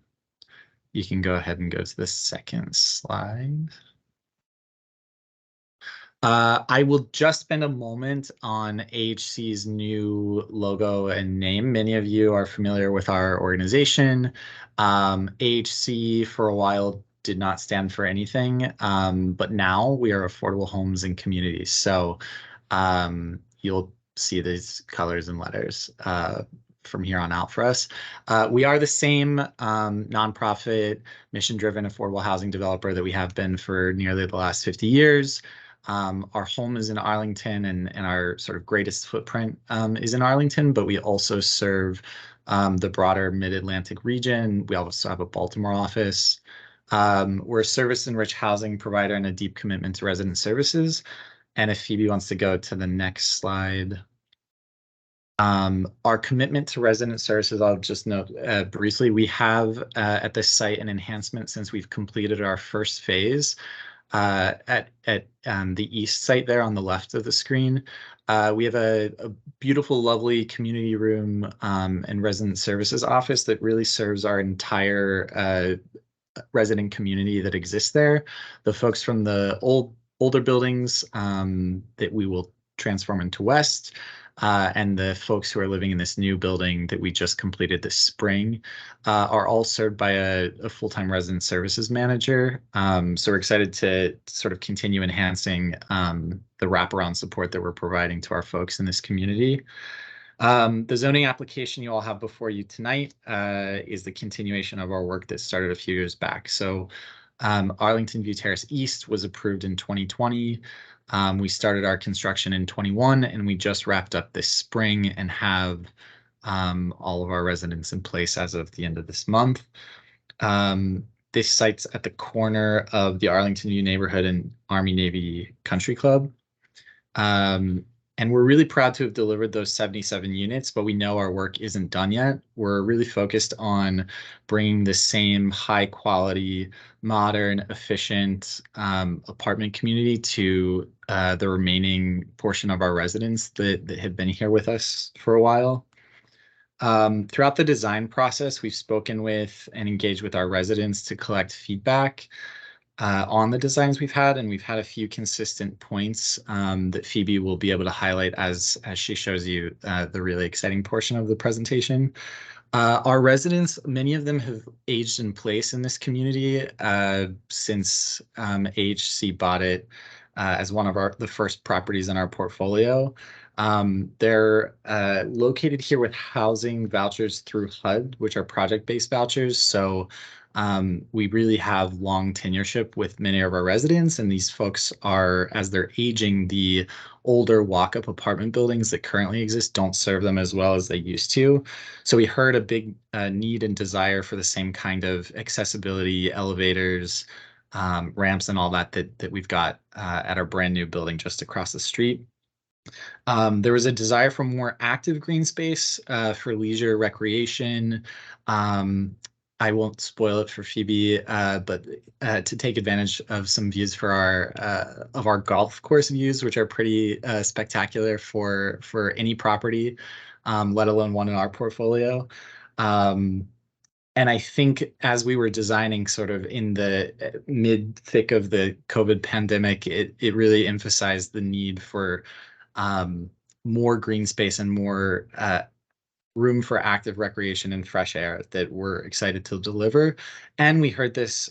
You can go ahead and go to the second slide. I will just spend a moment on AHC's new logo and name. Many of you are familiar with our organization. AHC for a while did not stand for anything, but now we are Affordable Homes and Communities. So you'll see these colors and letters from here on out for us. We are the same nonprofit, mission-driven affordable housing developer that we have been for nearly the last 50 years. Our home is in Arlington, and our sort of greatest footprint is in Arlington, but we also serve the broader Mid-Atlantic region. We also have a Baltimore office. We're a service-enriched housing provider and a deep commitment to resident services. And if Phoebe wants to go to the next slide. Our commitment to resident services, I'll just note briefly, we have at this site an enhancement since we've completed our first phase at the east site there on the left of the screen. We have a beautiful, lovely community room and resident services office that really serves our entire resident community that exists there. The folks from the older buildings that we will transform into West, and the folks who are living in this new building that we just completed this spring are all served by a full-time resident services manager. So we're excited to sort of continue enhancing the wraparound support that we're providing to our folks in this community. The zoning application you all have before you tonight is the continuation of our work that started a few years back. So Arlington View Terrace East was approved in 2020. We started our construction in 21, and we just wrapped up this spring and have all of our residents in place as of the end of this month. This site's at the corner of the Arlington View neighborhood and Army Navy Country Club. And we're really proud to have delivered those 77 units, but we know our work isn't done yet. We're really focused on bringing the same high quality, modern, efficient apartment community to the remaining portion of our residents that have been here with us for a while. Throughout the design process, we've spoken with and engaged with our residents to collect feedback on the designs we've had, and we've had a few consistent points that Phoebe will be able to highlight as she shows you the really exciting portion of the presentation. Our residents, many of them have aged in place in this community since AHC bought it as one of the first properties in our portfolio. They're located here with housing vouchers through HUD, which are project-based vouchers. So we really have long tenureship with many of our residents, and these folks are, as they're aging, the older walk-up apartment buildings that currently exist don't serve them as well as they used to. So we heard a big need and desire for the same kind of accessibility, elevators, ramps, and all that we've got at our brand new building just across the street. There was a desire for more active green space for leisure, recreation. I won't spoil it for Phoebe, but to take advantage of some views for our golf course views, which are pretty spectacular for any property, let alone one in our portfolio. And I think as we were designing sort of in the mid-thick of the COVID pandemic, it really emphasized the need for more green space and more room for active recreation and fresh air that we're excited to deliver. And we heard this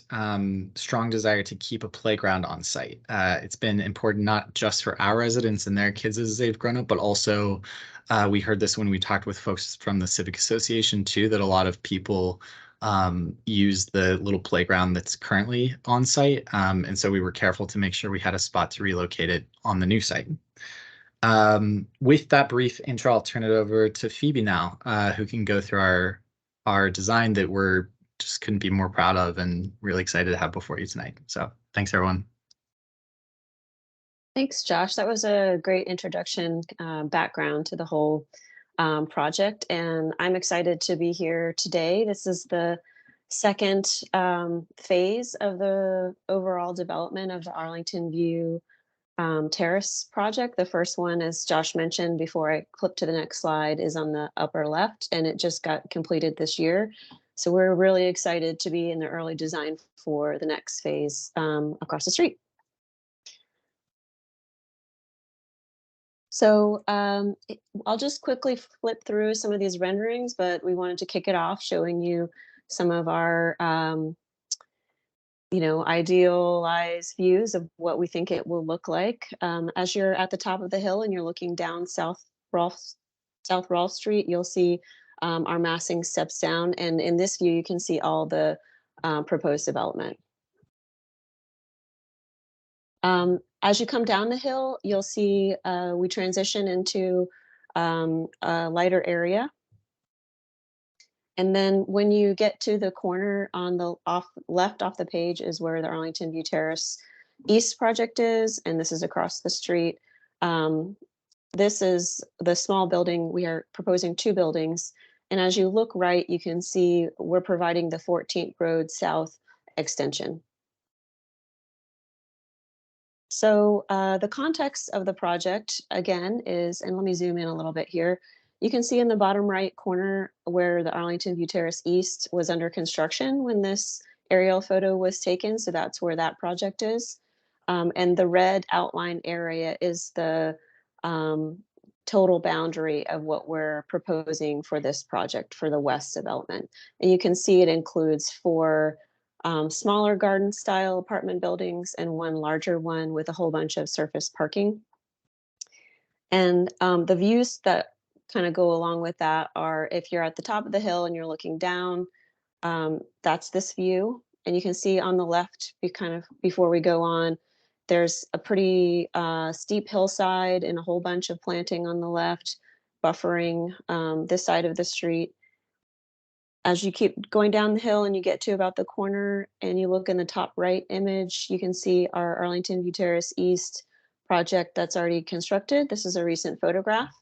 strong desire to keep a playground on site. It's been important not just for our residents and their kids as they've grown up, but also we heard this when we talked with folks from the Civic Association too, that a lot of people use the little playground that's currently on site. And so we were careful to make sure we had a spot to relocate it on the new site. With that brief intro, I'll turn it over to Phoebe now, who can go through our design that we're just couldn't be more proud of and really excited to have before you tonight. So thanks, everyone. Thanks, Josh. That was a great introduction, background to the whole project, and I'm excited to be here today. This is the second phase of the overall development of the Arlington View Terrace project. The first one, as Josh mentioned before I click to the next slide, is on the upper left, and it just got completed this year. So we're really excited to be in the early design for the next phase across the street. So I'll just quickly flip through some of these renderings, but we wanted to kick it off showing you some of our idealized views of what we think it will look like. As you're at the top of the hill and you're looking down South Rolfe Street, you'll see our massing steps down. And in this view, you can see all the proposed development. As you come down the hill, you'll see we transition into a lighter area. And then when you get to the corner on the left off the page is where the Arlington View Terrace East project is, and this is across the street. This is the small building. We are proposing 2 buildings. And as you look right, you can see we're providing the 14th Road South extension. So the context of the project, again, is, and let me zoom in a little bit here. You can see in the bottom right corner where the Arlington View Terrace East was under construction when this aerial photo was taken. So that's where that project is. And the red outline area is the total boundary of what we're proposing for this project for the west development. And you can see it includes 4 smaller garden style apartment buildings and 1 larger one with a whole bunch of surface parking. And the views that kind of go along with that are, if you're at the top of the hill and you're looking down, that's this view. And you can see on the left, before we go on, there's a pretty steep hillside and a whole bunch of planting on the left, buffering this side of the street. As you keep going down the hill and you get to about the corner and you look in the top right image, you can see our Arlington View Terrace East project that's already constructed. This is a recent photograph.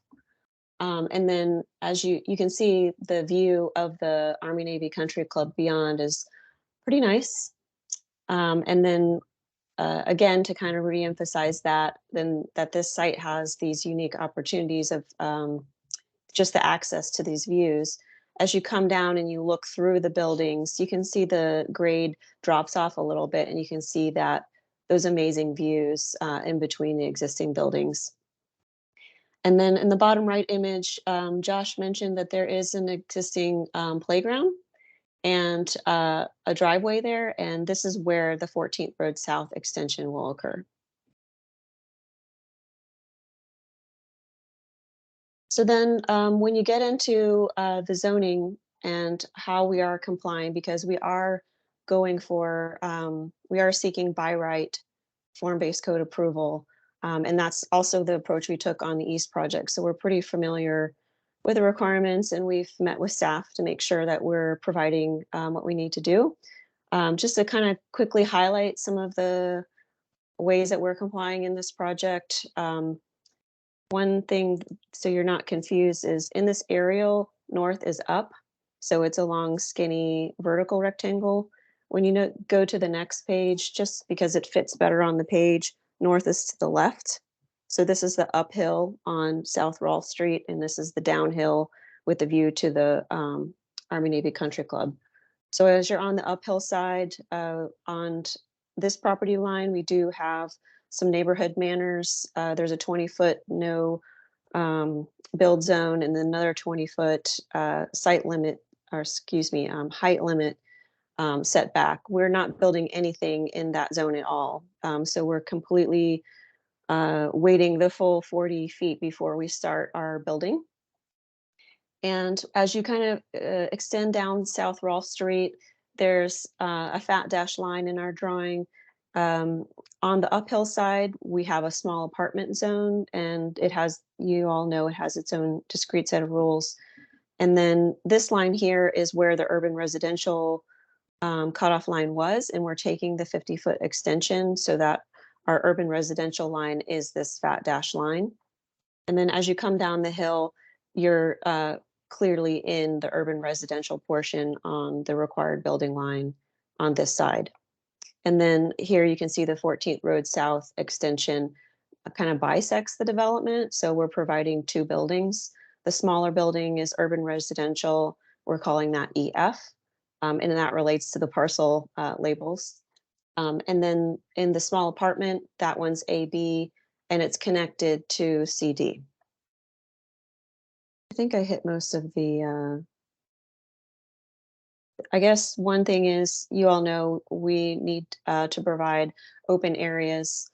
And then as you can see, the view of the Army Navy Country Club beyond is pretty nice. And then again, to kind of reemphasize that this site has these unique opportunities of just the access to these views. As you come down and you look through the buildings, you can see the grade drops off a little bit, and you can see that those amazing views in between the existing buildings. And then in the bottom right image, Josh mentioned that there is an existing playground and a driveway there, and this is where the 14th Road South extension will occur. So then when you get into the zoning and how we are complying, because we are going for, we are seeking by right form-based code approval. And that's also the approach we took on the East project. So we're pretty familiar with the requirements, and we've met with staff to make sure that we're providing what we need to do. Just to kind of quickly highlight some of the ways that we're complying in this project. One thing, so you're not confused, is in this aerial, north is up. So it's a long, skinny, vertical rectangle. When you go to the next page, just because it fits better on the page, north is to the left. So this is the uphill on South Rolfe Street, and this is the downhill with the view to the Army Navy Country Club. So as you're on the uphill side, on this property line, we do have some neighborhood manners. There's a 20-foot no build zone and another 20-foot site limit, or excuse me, height limit setback. We're not building anything in that zone at all. So we're completely waiting the full 40 feet before we start our building. And as you kind of extend down South Rolfe Street, there's a fat dash line in our drawing. On the uphill side, we have a small apartment zone, and it has, you all know, it has its own discrete set of rules. And then this line here is where the urban residential cutoff line was, and we're taking the 50-foot extension so that our urban residential line is this fat dash line. And then as you come down the hill, you're clearly in the urban residential portion on the required building line on this side. And then here you can see the 14th Road South extension kind of bisects the development. So we're providing 2 buildings. The smaller building is urban residential. We're calling that EF. And that relates to the parcel labels. And then in the small apartment, that one's AB, and it's connected to CD. I think I hit most of the, I guess one thing is, you all know we need to provide open areas.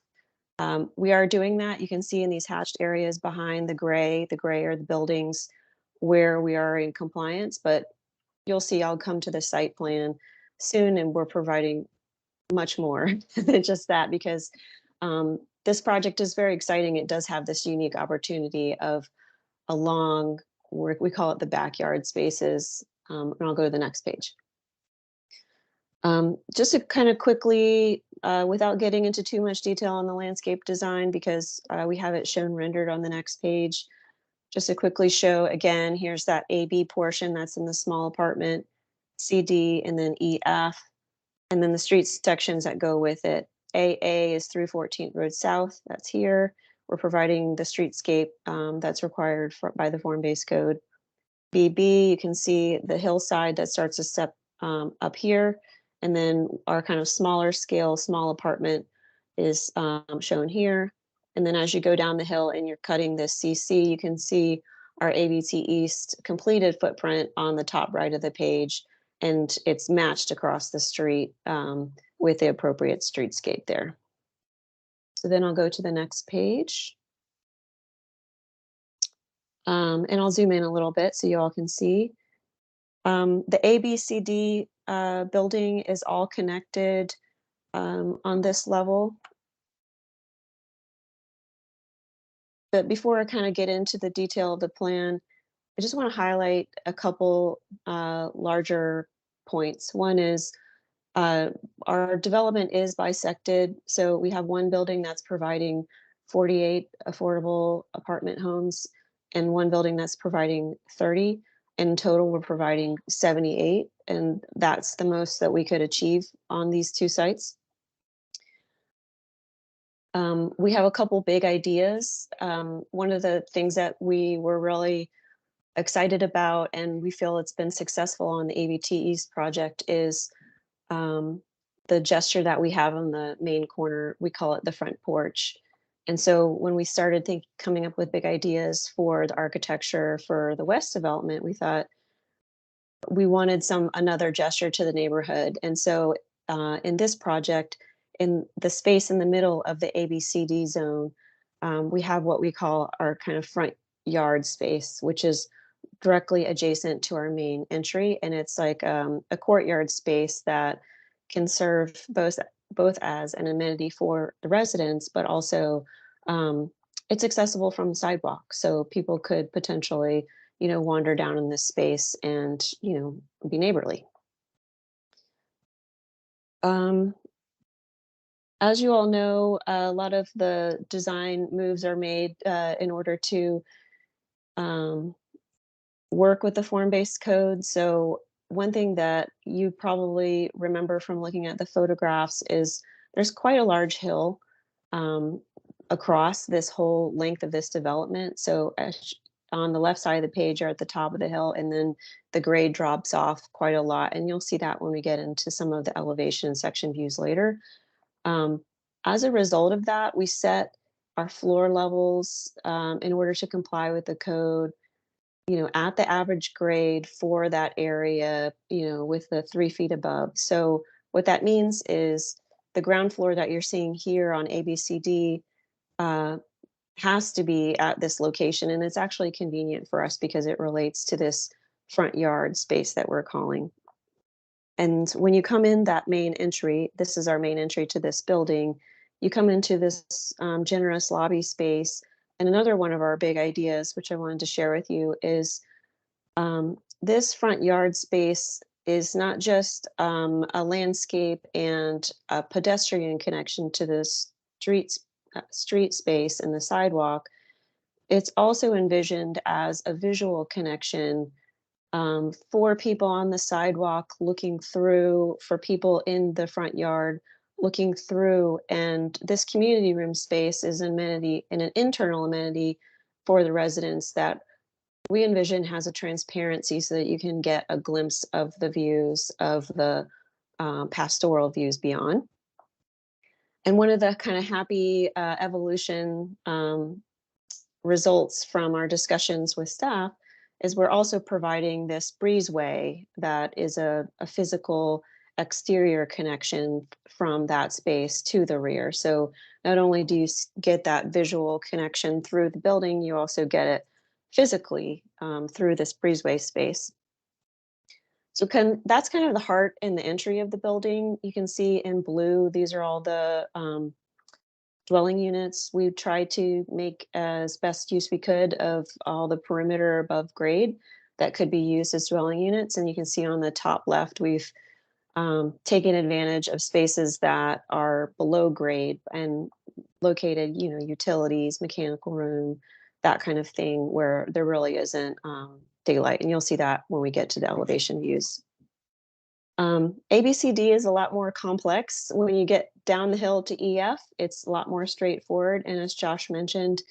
We are doing that. You can see in these hatched areas behind the gray are the buildings where we are in compliance, but you'll see I'll come to the site plan soon, and we're providing much more than just that, because this project is very exciting. It does have this unique opportunity of a long, we call it the backyard spaces. And I'll go to the next page. Just to kind of quickly, without getting into too much detail on the landscape design, because we have it shown rendered on the next page, just to quickly show, again, here's that AB portion that's in the small apartment, CD, and then EF, and then the street sections that go with it. AA is through 14th Road South, that's here. We're providing the streetscape that's required by the form-based code. BB, you can see the hillside that starts a step up here. And then our kind of smaller scale, small apartment is shown here. And then as you go down the hill and you're cutting this CC, you can see our ABC East completed footprint on the top right of the page, and it's matched across the street with the appropriate streetscape there. So then I'll go to the next page. And I'll zoom in a little bit so you all can see. The ABCD building is all connected on this level. But before I kind of get into the detail of the plan, I just want to highlight a couple larger points. One is our development is bisected. So we have one building that's providing 48 affordable apartment homes and one building that's providing 30. In total, we're providing 78. And that's the most that we could achieve on these two sites. We have a couple big ideas. One of the things that we were really excited about, and we feel it's been successful on the ABT East project, is the gesture that we have on the main corner. We call it the front porch. And so when we started coming up with big ideas for the architecture for the West development, we thought we wanted another gesture to the neighborhood. And so in this project, in the space in the middle of the ABCD zone, we have what we call our kind of front yard space, which is directly adjacent to our main entry. And it's like a courtyard space that can serve both as an amenity for the residents, but also it's accessible from the sidewalk. So people could potentially, wander down in this space and, be neighborly. As you all know, a lot of the design moves are made in order to work with the form-based code. So one thing that you probably remember from looking at the photographs is there's quite a large hill across this whole length of this development. So on the left side of the page, you're at the top of the hill, and then the grade drops off quite a lot. And you'll see that when we get into some of the elevation section views later. As a result of that, we set our floor levels in order to comply with the code, at the average grade for that area, with the 3 feet above. So what that means is the ground floor that you're seeing here on ABCD has to be at this location. And it's actually convenient for us because it relates to this front yard space that we're calling. And when you come in that main entry, this is our main entry to this building, you come into this generous lobby space. And another one of our big ideas, which I wanted to share with you, is this front yard space is not just a landscape and a pedestrian connection to the street space and the sidewalk. It's also envisioned as a visual connection for people on the sidewalk looking through, for people in the front yard looking through. And this community room space is an amenity and an internal amenity for the residents that we envision has a transparency so that you can get a glimpse of the views of the pastoral views beyond. And one of the kind of happy evolution results from our discussions with staff is we're also providing this breezeway that is a physical exterior connection from that space to the rear. So not only do you get that visual connection through the building, you also get it physically through this breezeway space. So that's kind of the heart and the entry of the building. You can see in blue, these are all the dwelling units. We tried to make as best use we could of all the perimeter above grade that could be used as dwelling units. And you can see on the top left, we've taken advantage of spaces that are below grade and located, utilities, mechanical room, that kind of thing, where there really isn't daylight. And you'll see that when we get to the elevation views. ABCD is a lot more complex. When you get down the hill to EF, it's a lot more straightforward. And as Josh mentioned,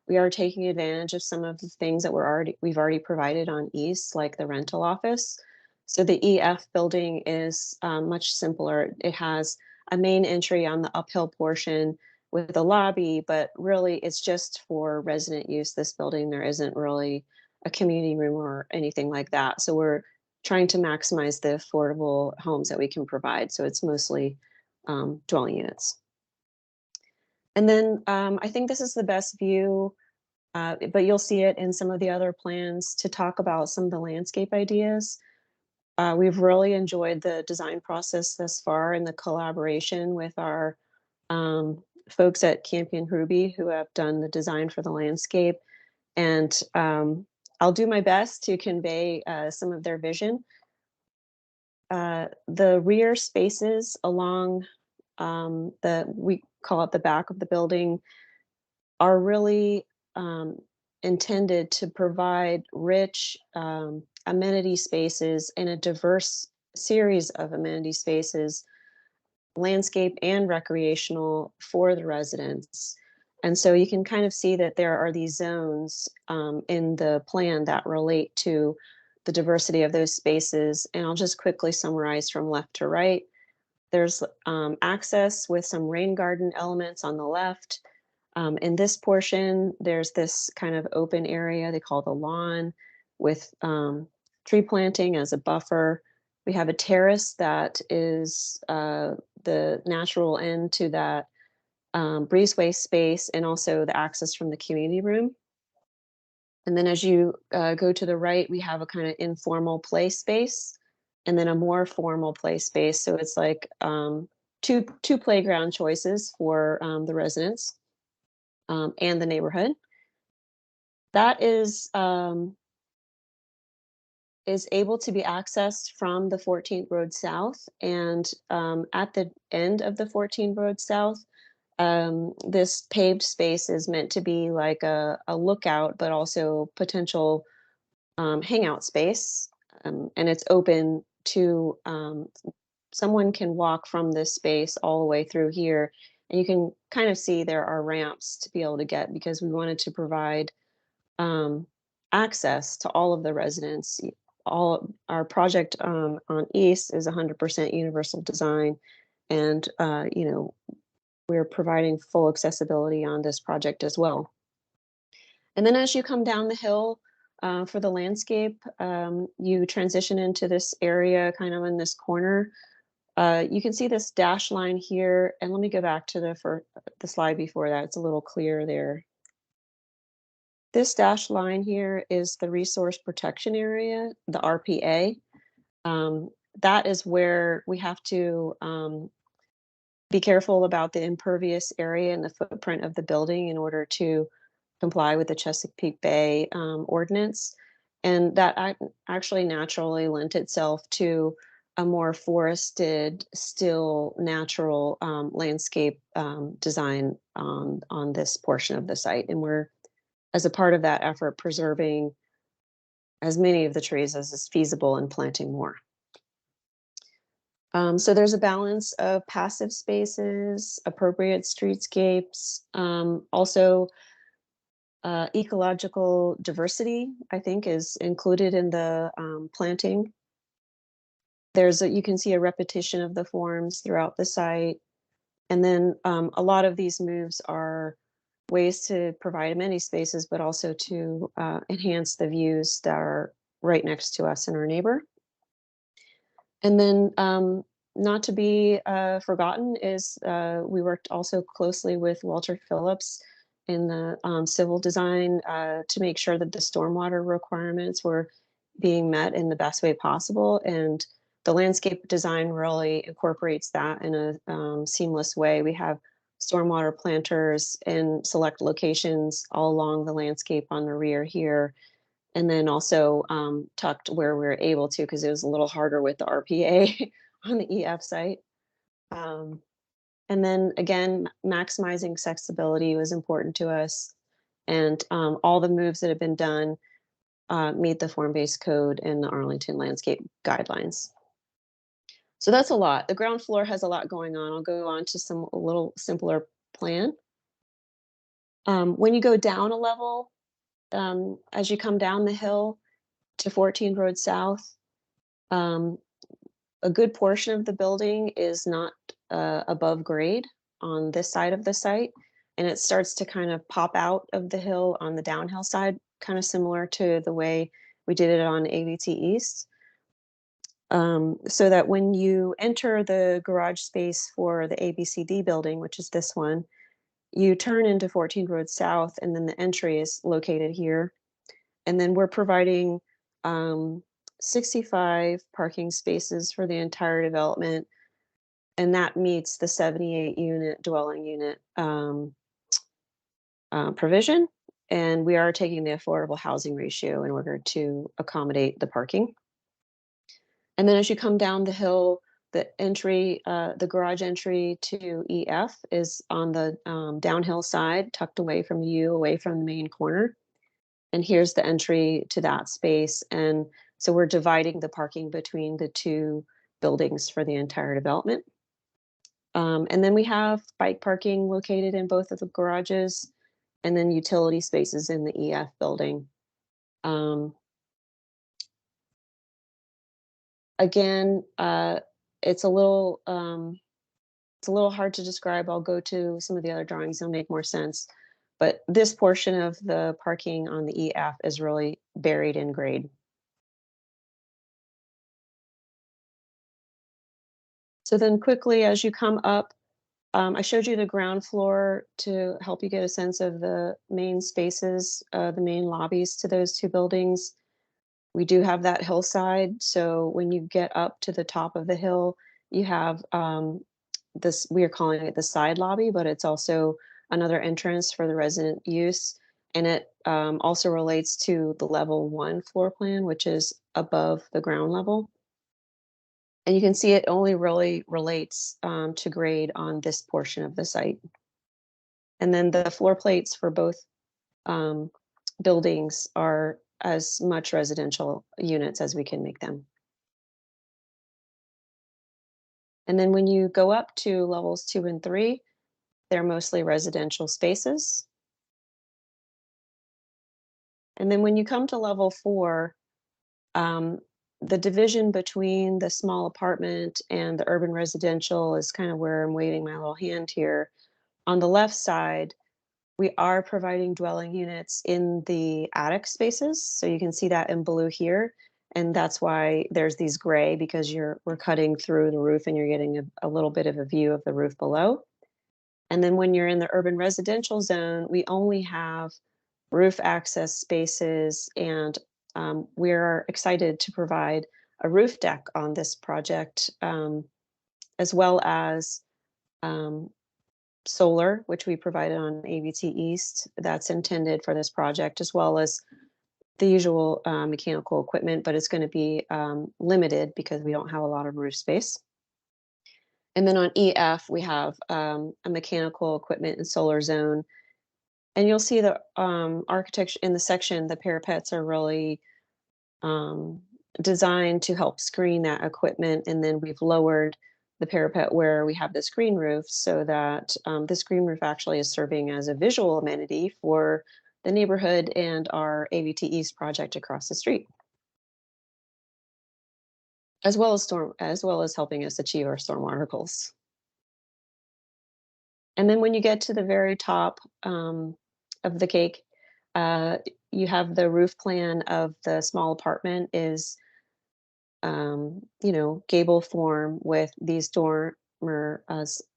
we are taking advantage of some of the things that we've already provided on East, like the rental office. So the EF building is much simpler. It has a main entry on the uphill portion, with a lobby, but really it's just for resident use, this building. There isn't really a community room or anything like that. So we're trying to maximize the affordable homes that we can provide. So it's mostly dwelling units. And then I think this is the best view, but you'll see it in some of the other plans to talk about some of the landscape ideas. We've really enjoyed the design process thus far and the collaboration with our folks at Campion Ruby who have done the design for the landscape. And I'll do my best to convey some of their vision. The rear spaces along we call it the back of the building, are really intended to provide rich amenity spaces and a diverse series of amenity spaces, landscape and recreational, for the residents. And so you can kind of see that there are these zones in the plan that relate to the diversity of those spaces. And I'll just quickly summarize from left to right. There's access with some rain garden elements on the left. In this portion, there's this kind of open area they call the lawn with tree planting as a buffer. We have a terrace that is the natural end to that breezeway space, and also the access from the community room. And then as you go to the right, we have a kind of informal play space and then a more formal play space. So it's like two playground choices for the residents and the neighborhood. That is able to be accessed from the 14th Road South. And at the end of the 14th Road South, this paved space is meant to be like a lookout, but also potential hangout space. And it's open to someone can walk from this space all the way through here. And you can kind of see there are ramps to be able to get, because we wanted to provide access to all of the residents. All our project on East is 100% universal design, and we're providing full accessibility on this project as well. And then as you come down the hill for the landscape, you transition into this area kind of in this corner. You can see this dash line here, and let me go back to the slide before that. It's a little clearer there. This dash line here is the resource protection area, the RPA. That is where we have to be careful about the impervious area and the footprint of the building in order to comply with the Chesapeake Bay ordinance. And that actually naturally lent itself to a more forested, still natural landscape design on this portion of the site. And we're, as a part of that effort, preserving as many of the trees as is feasible and planting more. So there's a balance of passive spaces, appropriate streetscapes, also ecological diversity, I think, is included in the planting. You can see a repetition of the forms throughout the site. And then a lot of these moves are ways to provide amenity spaces, but also to enhance the views that are right next to us and our neighbor. And then not to be forgotten is we worked also closely with Walter Phillips in the civil design to make sure that the stormwater requirements were being met in the best way possible. And the landscape design really incorporates that in a seamless way. We have stormwater planters in select locations all along the landscape on the rear here. And then also tucked where we were able to, because it was a little harder with the RPA on the EF site. And then again, maximizing accessibility was important to us. And all the moves that have been done meet the form-based code and the Arlington landscape guidelines. So that's a lot. The ground floor has a lot going on. I'll go on to a little simpler plan. When you go down a level, as you come down the hill to 14 Road South, a good portion of the building is not above grade on this side of the site. and it starts to kind of pop out of the hill on the downhill side, kind of similar to the way we did it on AVT East. So that when you enter the garage space for the ABCD building, which is this one, you turn into 14 Road South, and then the entry is located here. And then we're providing 65 parking spaces for the entire development, and that meets the 78 unit dwelling unit provision. And we are taking the affordable housing ratio in order to accommodate the parking. And then as you come down the hill, the entry, the garage entry to EF is on the downhill side, tucked away from you, away from the main corner. And here's the entry to that space. And so we're dividing the parking between the two buildings for the entire development. And then we have bike parking located in both of the garages, and then utility spaces in the EF building. Again, it's a little hard to describe. I'll go to some of the other drawings, they'll make more sense. But this portion of the parking on the EF is really buried in grade. So then quickly, as you come up, I showed you the ground floor to help you get a sense of the main spaces, the main lobbies to those two buildings. We do have that hillside. So when you get up to the top of the hill, you have this, we are calling it the side lobby, but it's also another entrance for the resident use. And it also relates to the level 1 floor plan, which is above the ground level. And you can see it only really relates to grade on this portion of the site. And then the floor plates for both buildings are as much residential units as we can make them. And then when you go up to levels 2 and 3, they're mostly residential spaces. And then when you come to level 4, the division between the small apartment and the urban residential is kind of where I'm waving my little hand here. On the left side, we are providing dwelling units in the attic spaces. So you can see that in blue here. And that's why there's these gray, because we're cutting through the roof and you're getting a little bit of a view of the roof below. And then when you're in the urban residential zone, we only have roof access spaces, and we're excited to provide a roof deck on this project, as well as solar, which we provided on AVT East, that's intended for this project, as well as the usual mechanical equipment, but it's going to be limited because we don't have a lot of roof space. And then on EF, we have a mechanical equipment and solar zone. And you'll see the architecture in the section, the parapets are really designed to help screen that equipment. And then we've lowered the parapet where we have this green roof, so that this green roof actually is serving as a visual amenity for the neighborhood and our AVT East project across the street, as well as helping us achieve our stormwater goals. And then when you get to the very top of the cake, you have the roof plan of the small apartment is, gable form with these dormers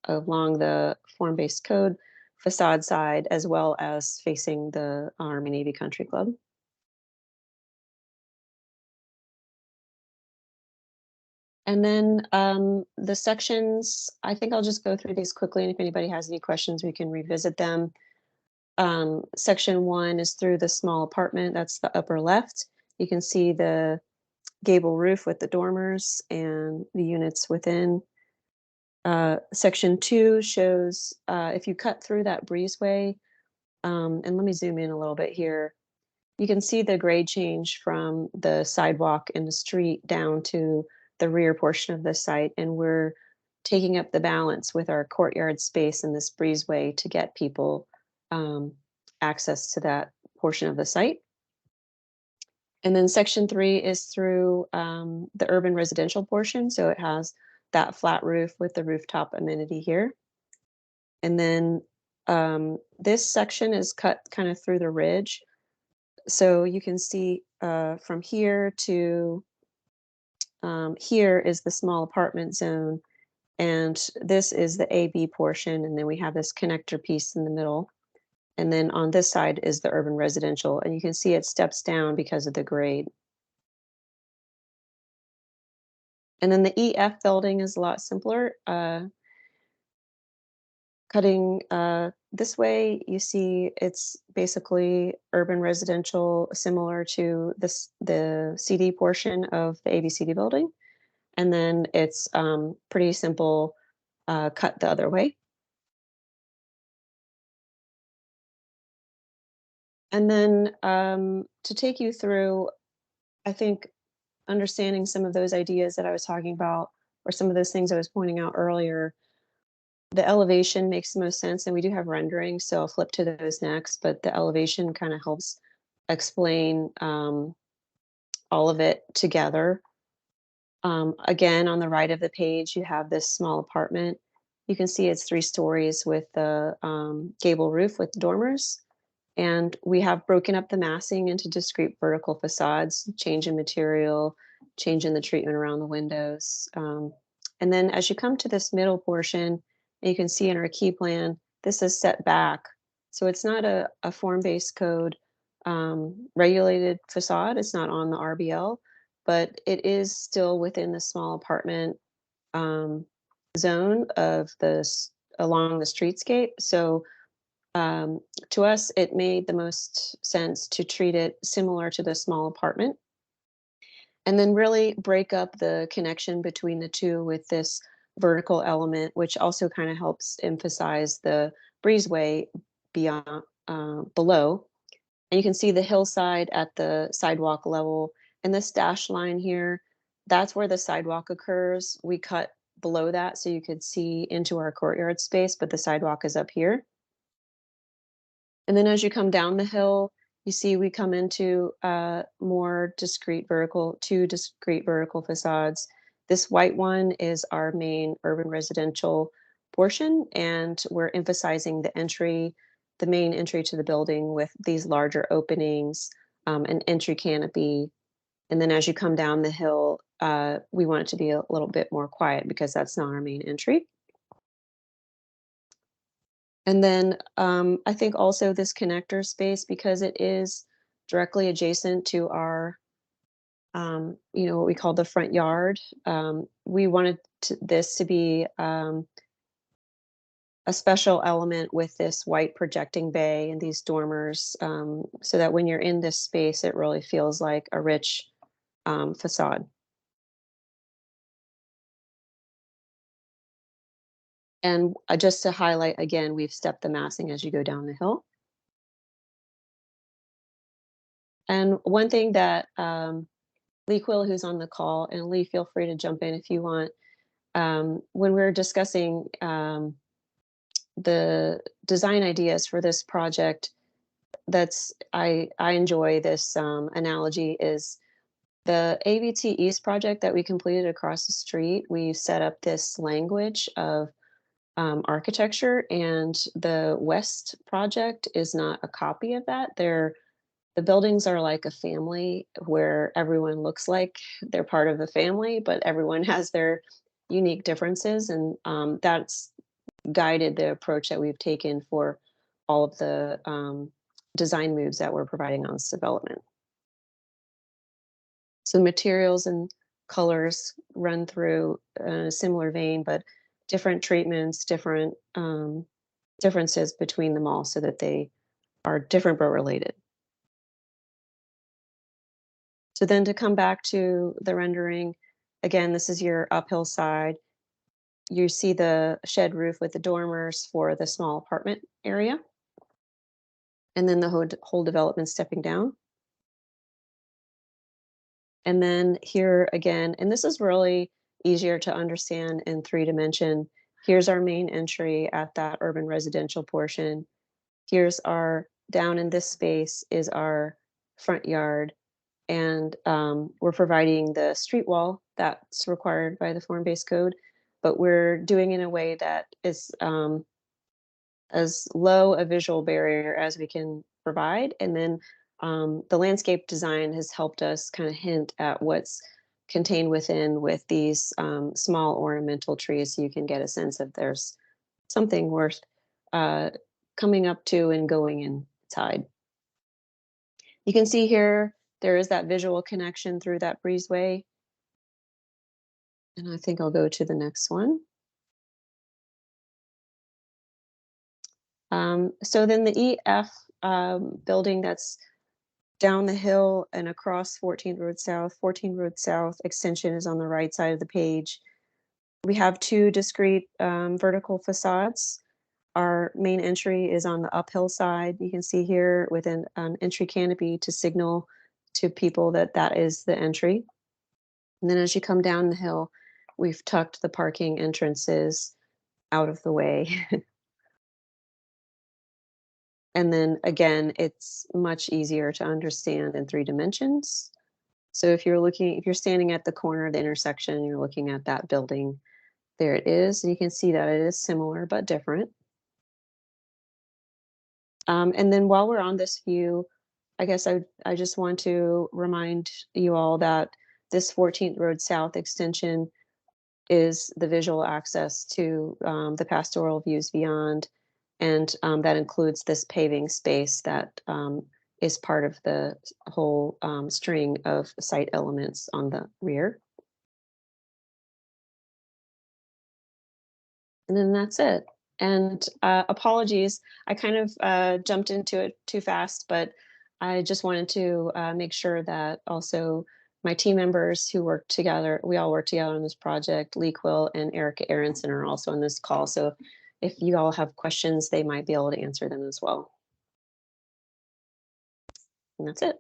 along the form-based code facade side, as well as facing the Army Navy Country Club. And then the sections, I think I'll just go through these quickly, and if anybody has any questions, we can revisit them. Section 1 is through the small apartment, that's the upper left. You can see the gable roof with the dormers and the units within. Section 2 shows if you cut through that breezeway, and let me zoom in a little bit here, you can see the grade change from the sidewalk in the street down to the rear portion of the site, and we're taking up the balance with our courtyard space and this breezeway to get people access to that portion of the site. And then section 3 is through the urban residential portion. So it has that flat roof with the rooftop amenity here. And then This section is cut kind of through the ridge. So you can see from here to here is the small apartment zone. And this is the AB portion. And then we have this connector piece in the middle. And then on this side is the urban residential. And you can see it steps down because of the grade. And then the EF building is a lot simpler. Cutting this way, you see it's basically urban residential, similar to the CD portion of the ABCD building. And then it's pretty simple cut the other way. And then to take you through, I think, understanding some of those ideas that I was talking about, or some of those things I was pointing out earlier, the elevation makes the most sense, and we do have rendering, so I'll flip to those next, but the elevation kind of helps explain all of it together. Again, on the right of the page, you have this small apartment. You can see it's 3 stories with the gable roof with dormers. And we have broken up the massing into discrete vertical facades, change in material, change in the treatment around the windows. And then as you come to this middle portion, you can see in our key plan, this is set back. So it's not a form-based code regulated facade. It's not on the RBL, but it is still within the small apartment zone of along the streetscape. So to us, it made the most sense to treat it similar to the small apartment, and then really break up the connection between the two with this vertical element, which also kind of helps emphasize the breezeway beyond below. And you can see the hillside at the sidewalk level, and this dashed line here, that's where the sidewalk occurs. We cut below that so you could see into our courtyard space, but the sidewalk is up here. And then as you come down the hill, you see we come into more discrete vertical, 2 discrete vertical facades. This white one is our main urban residential portion, and we're emphasizing the main entry to the building with these larger openings, an entry canopy. And then as you come down the hill, we want it to be a little bit more quiet because that's not our main entry. And then I think also this connector space, because it is directly adjacent to our, what we call the front yard, we wanted this to be a special element with this white projecting bay and these dormers, so that when you're in this space, it really feels like a rich facade. And just to highlight again, we've stepped the massing as you go down the hill. And one thing that Lee Quill, who's on the call, and Lee, feel free to jump in if you want. When we're discussing the design ideas for this project, I enjoy this analogy is the ABT East project that we completed across the street. We set up this language of architecture, and the West project is not a copy of that. The buildings are like a family where everyone looks like they're part of the family, but everyone has their unique differences. And that's guided the approach that we've taken for all of the design moves that we're providing on this development. So materials and colors run through a similar vein, but different treatments, different differences between them all so that they are different but related. So then to come back to the rendering, again, this is your uphill side. You see the shed roof with the dormers for the small apartment area. And then the whole development stepping down. And then here again, and this is really easier to understand in 3-dimension. Here's our main entry at that urban residential portion. Here's down in this space is our front yard. And we're providing the street wall that's required by the form-based code, but we're doing it in a way that is as low a visual barrier as we can provide. And then the landscape design has helped us kind of hint at what's contained within with these small ornamental trees, so you can get a sense of there's something worth coming up to and going inside. You can see here, there is that visual connection through that breezeway. And I think I'll go to the next one. So then the EF building that's down the hill and across 14th Road South, 14th Road South extension is on the right side of the page. We have two discrete vertical facades. Our main entry is on the uphill side. You can see here with an entry canopy to signal to people that that is the entry. And then as you come down the hill, we've tucked the parking entrances out of the way. And then again, it's much easier to understand in 3 dimensions. So if you're standing at the corner of the intersection, you're looking at that building, there it is. And you can see that it is similar but different. And then while we're on this view, I guess I just want to remind you all that this 14th Road South extension is the visual access to the pastoral views beyond. And that includes this paving space that is part of the whole string of site elements on the rear. And then that's it. And apologies, I kind of jumped into it too fast, but I just wanted to make sure that also my team members who work together, we all work together on this project, Lee Quill and Erica Aronson are also on this call. So if you all have questions, they might be able to answer them as well. And that's it.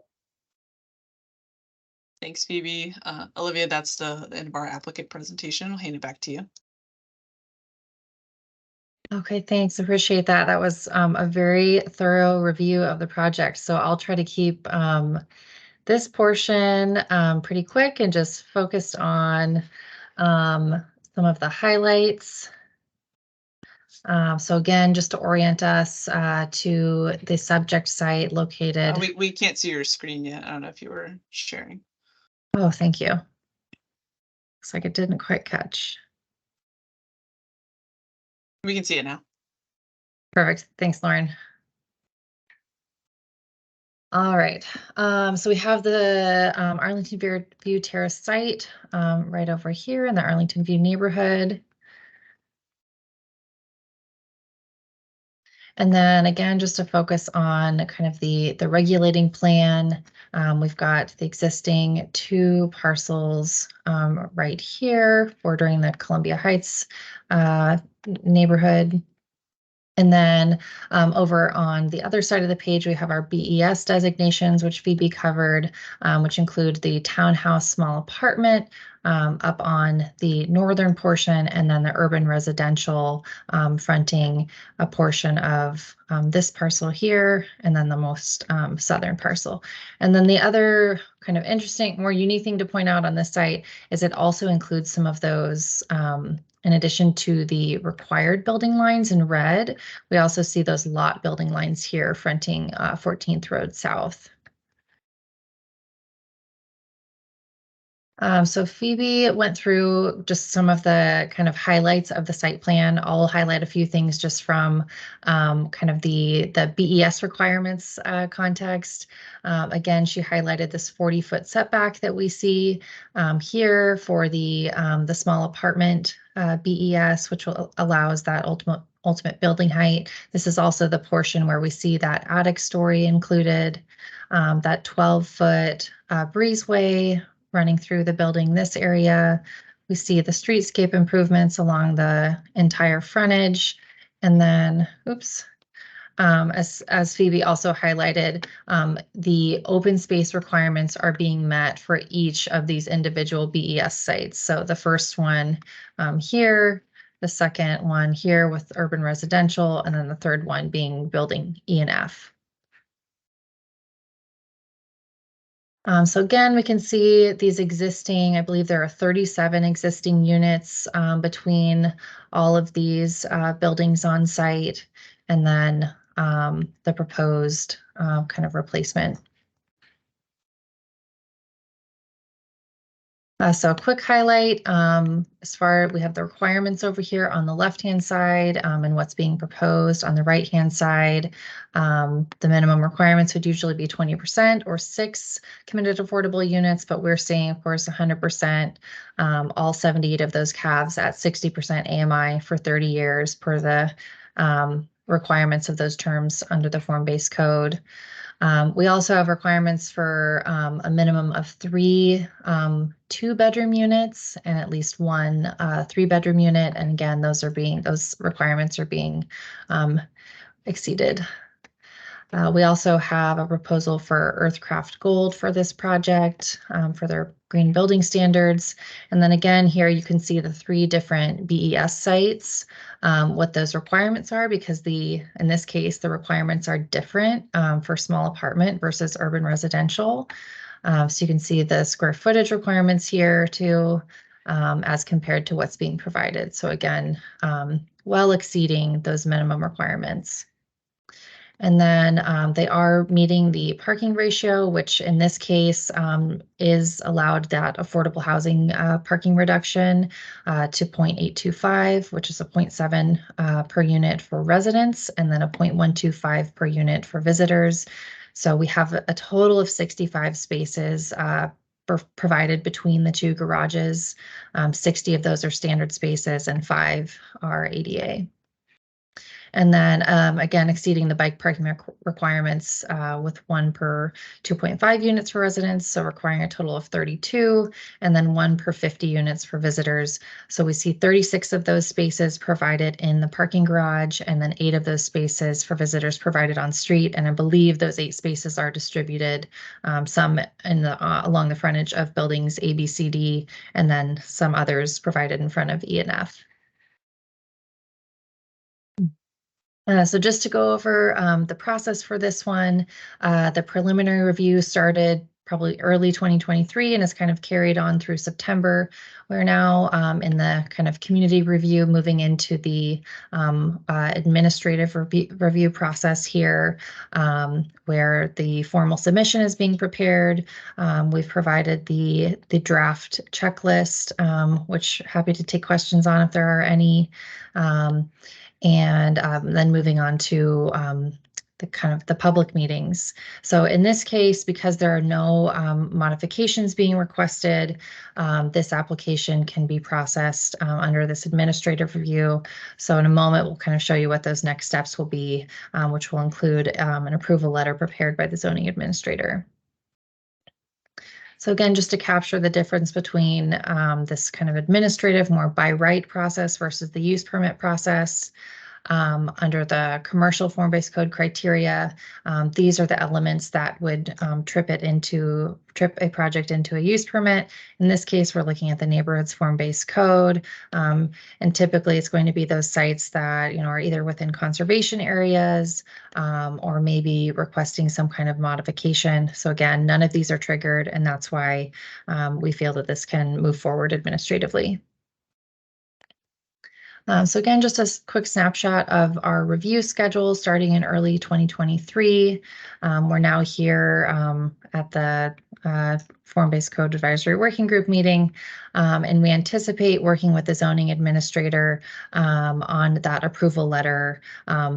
Thanks, Phoebe. Olivia, that's the end of our applicant presentation. I'll hand it back to you. Okay, thanks. Appreciate that. That was a very thorough review of the project. So I'll try to keep this portion pretty quick and just focused on some of the highlights. So again, just to orient us to the subject site located. We can't see your screen yet. I don't know if you were sharing. Oh, thank you. Looks like it didn't quite catch. We can see it now. Perfect. Thanks, Lauren. All right. So we have the Arlington View Terrace site right over here in the Arlington View neighborhood. And then again, just to focus on kind of the regulating plan, we've got the existing 2 parcels right here bordering the Columbia Heights neighborhood. And then over on the other side of the page, we have our BES designations, which Phoebe covered, which include the townhouse small apartment up on the northern portion, and then the urban residential fronting a portion of this parcel here, and then the most southern parcel. And then the other kind of interesting, more unique thing to point out on this site is it also includes some of those in addition to the required building lines in red, we also see those lot building lines here fronting 14th Road South. So Phoebe went through just some of the kind of highlights of the site plan. I'll highlight a few things just from kind of the BES requirements context. Again, she highlighted this 40-foot setback that we see here for the small apartment BES, which allows that ultimate building height. This is also the portion where we see that attic story included, that 12-foot breezeway running through the building. This area, we see the streetscape improvements along the entire frontage. And then, oops, as Phoebe also highlighted, the open space requirements are being met for each of these individual BES sites. So the first one here, the second one here with urban residential, and then the third one being building E and F. So again, we can see these existing, I believe there are 37 existing units between all of these buildings on site. and then the proposed kind of replacement. So a quick highlight, we have the requirements over here on the left-hand side and what's being proposed on the right-hand side. The minimum requirements would usually be 20% or 6 committed affordable units, but we're seeing, of course, 100%, all 78 of those calves at 60% AMI for 30 years per the requirements of those terms under the form-based code. We also have requirements for a minimum of 3 2-bedroom units and at least 1 3-bedroom unit. And again, those requirements are being exceeded. We also have a proposal for Earthcraft Gold for this project for their green building standards. And then again, here you can see the 3 different BES sites, what those requirements are, because in this case, the requirements are different for small apartment versus urban residential. So you can see the square footage requirements here too, as compared to what's being provided. So again, well exceeding those minimum requirements. And then they are meeting the parking ratio, which in this case is allowed that affordable housing parking reduction to 0.825, which is a 0.7 per unit for residents, and then a 0.125 per unit for visitors. So we have a total of 65 spaces provided between the 2 garages. 60 of those are standard spaces and 5 are ADA. And then again, exceeding the bike parking requirements with 1 per 2.5 units for residents, so requiring a total of 32, and then 1 per 50 units for visitors. So we see 36 of those spaces provided in the parking garage, and then 8 of those spaces for visitors provided on street. And I believe those 8 spaces are distributed, some in along the frontage of buildings A, B, C, D, and then some others provided in front of E and F. So just to go over the process for this one, the preliminary review started probably early 2023 and is kind of carried on through September. We're now in the kind of community review, moving into the administrative review process here, where the formal submission is being prepared. We've provided the draft checklist, which happy to take questions on if there are any. And then moving on to the public meetings. So in this case, because there are no modifications being requested, this application can be processed under this administrative review. So in a moment, we'll kind of show you what those next steps will be, which will include an approval letter prepared by the zoning administrator. So again, just to capture the difference between this kind of administrative, more by right process versus the use permit process. Under the commercial form-based code criteria, these are the elements that would trip a project into a use permit. In this case, we're looking at the neighborhood's form-based code, and typically it's going to be those sites that are either within conservation areas or maybe requesting some kind of modification. So again, none of these are triggered, and that's why we feel that this can move forward administratively. So again, just a quick snapshot of our review schedule starting in early 2023. We're now here at the Form-Based Code Advisory Working Group meeting, and we anticipate working with the zoning administrator on that approval letter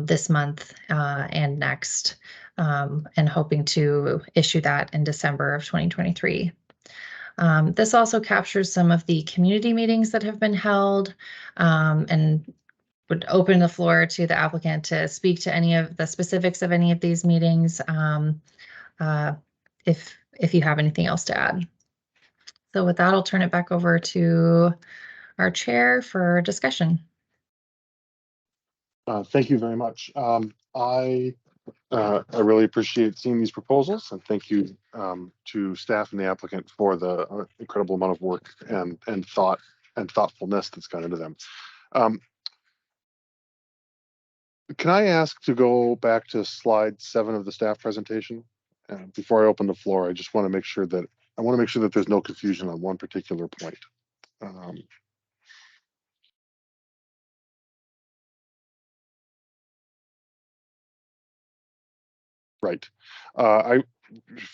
this month and next, and hoping to issue that in December of 2023. This also captures some of the community meetings that have been held, and would open the floor to the applicant to speak to any of the specifics of any of these meetings, if you have anything else to add. So with that, I'll turn it back over to our chair for discussion. Thank you very much. I really appreciate seeing these proposals, and thank you to staff and the applicant for the incredible amount of work and thoughtfulness that's gone into them. Can I ask to go back to slide 7 of the staff presentation? Before I open the floor, I just want to make sure that there's no confusion on one particular point. Right.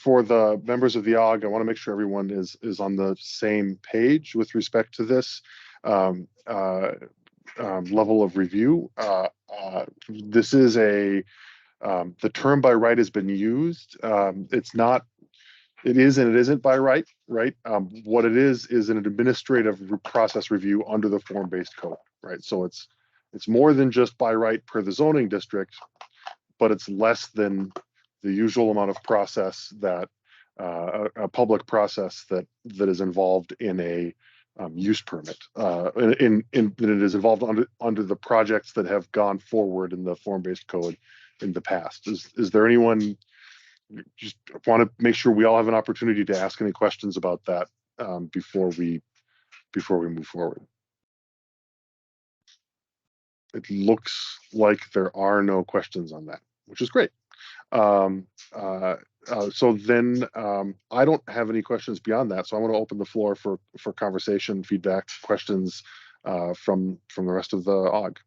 For the members of the AWG, I want to make sure everyone is on the same page with respect to this level of review. This is the term by right has been used. It's not. It is and it isn't by right, right? What it is an administrative process review under the form-based code, right? So it's more than just by right per the zoning district, but it's less than the usual amount of process that a public process that is involved in a use permit. That it is involved under the projects that have gone forward in the form-based code in the past. Is there anyone? Just want to make sure we all have an opportunity to ask any questions about that before we move forward. It looks like there are no questions on that, which is great. So then I don't have any questions beyond that. So I want to open the floor for conversation, feedback, questions from the rest of the AWG.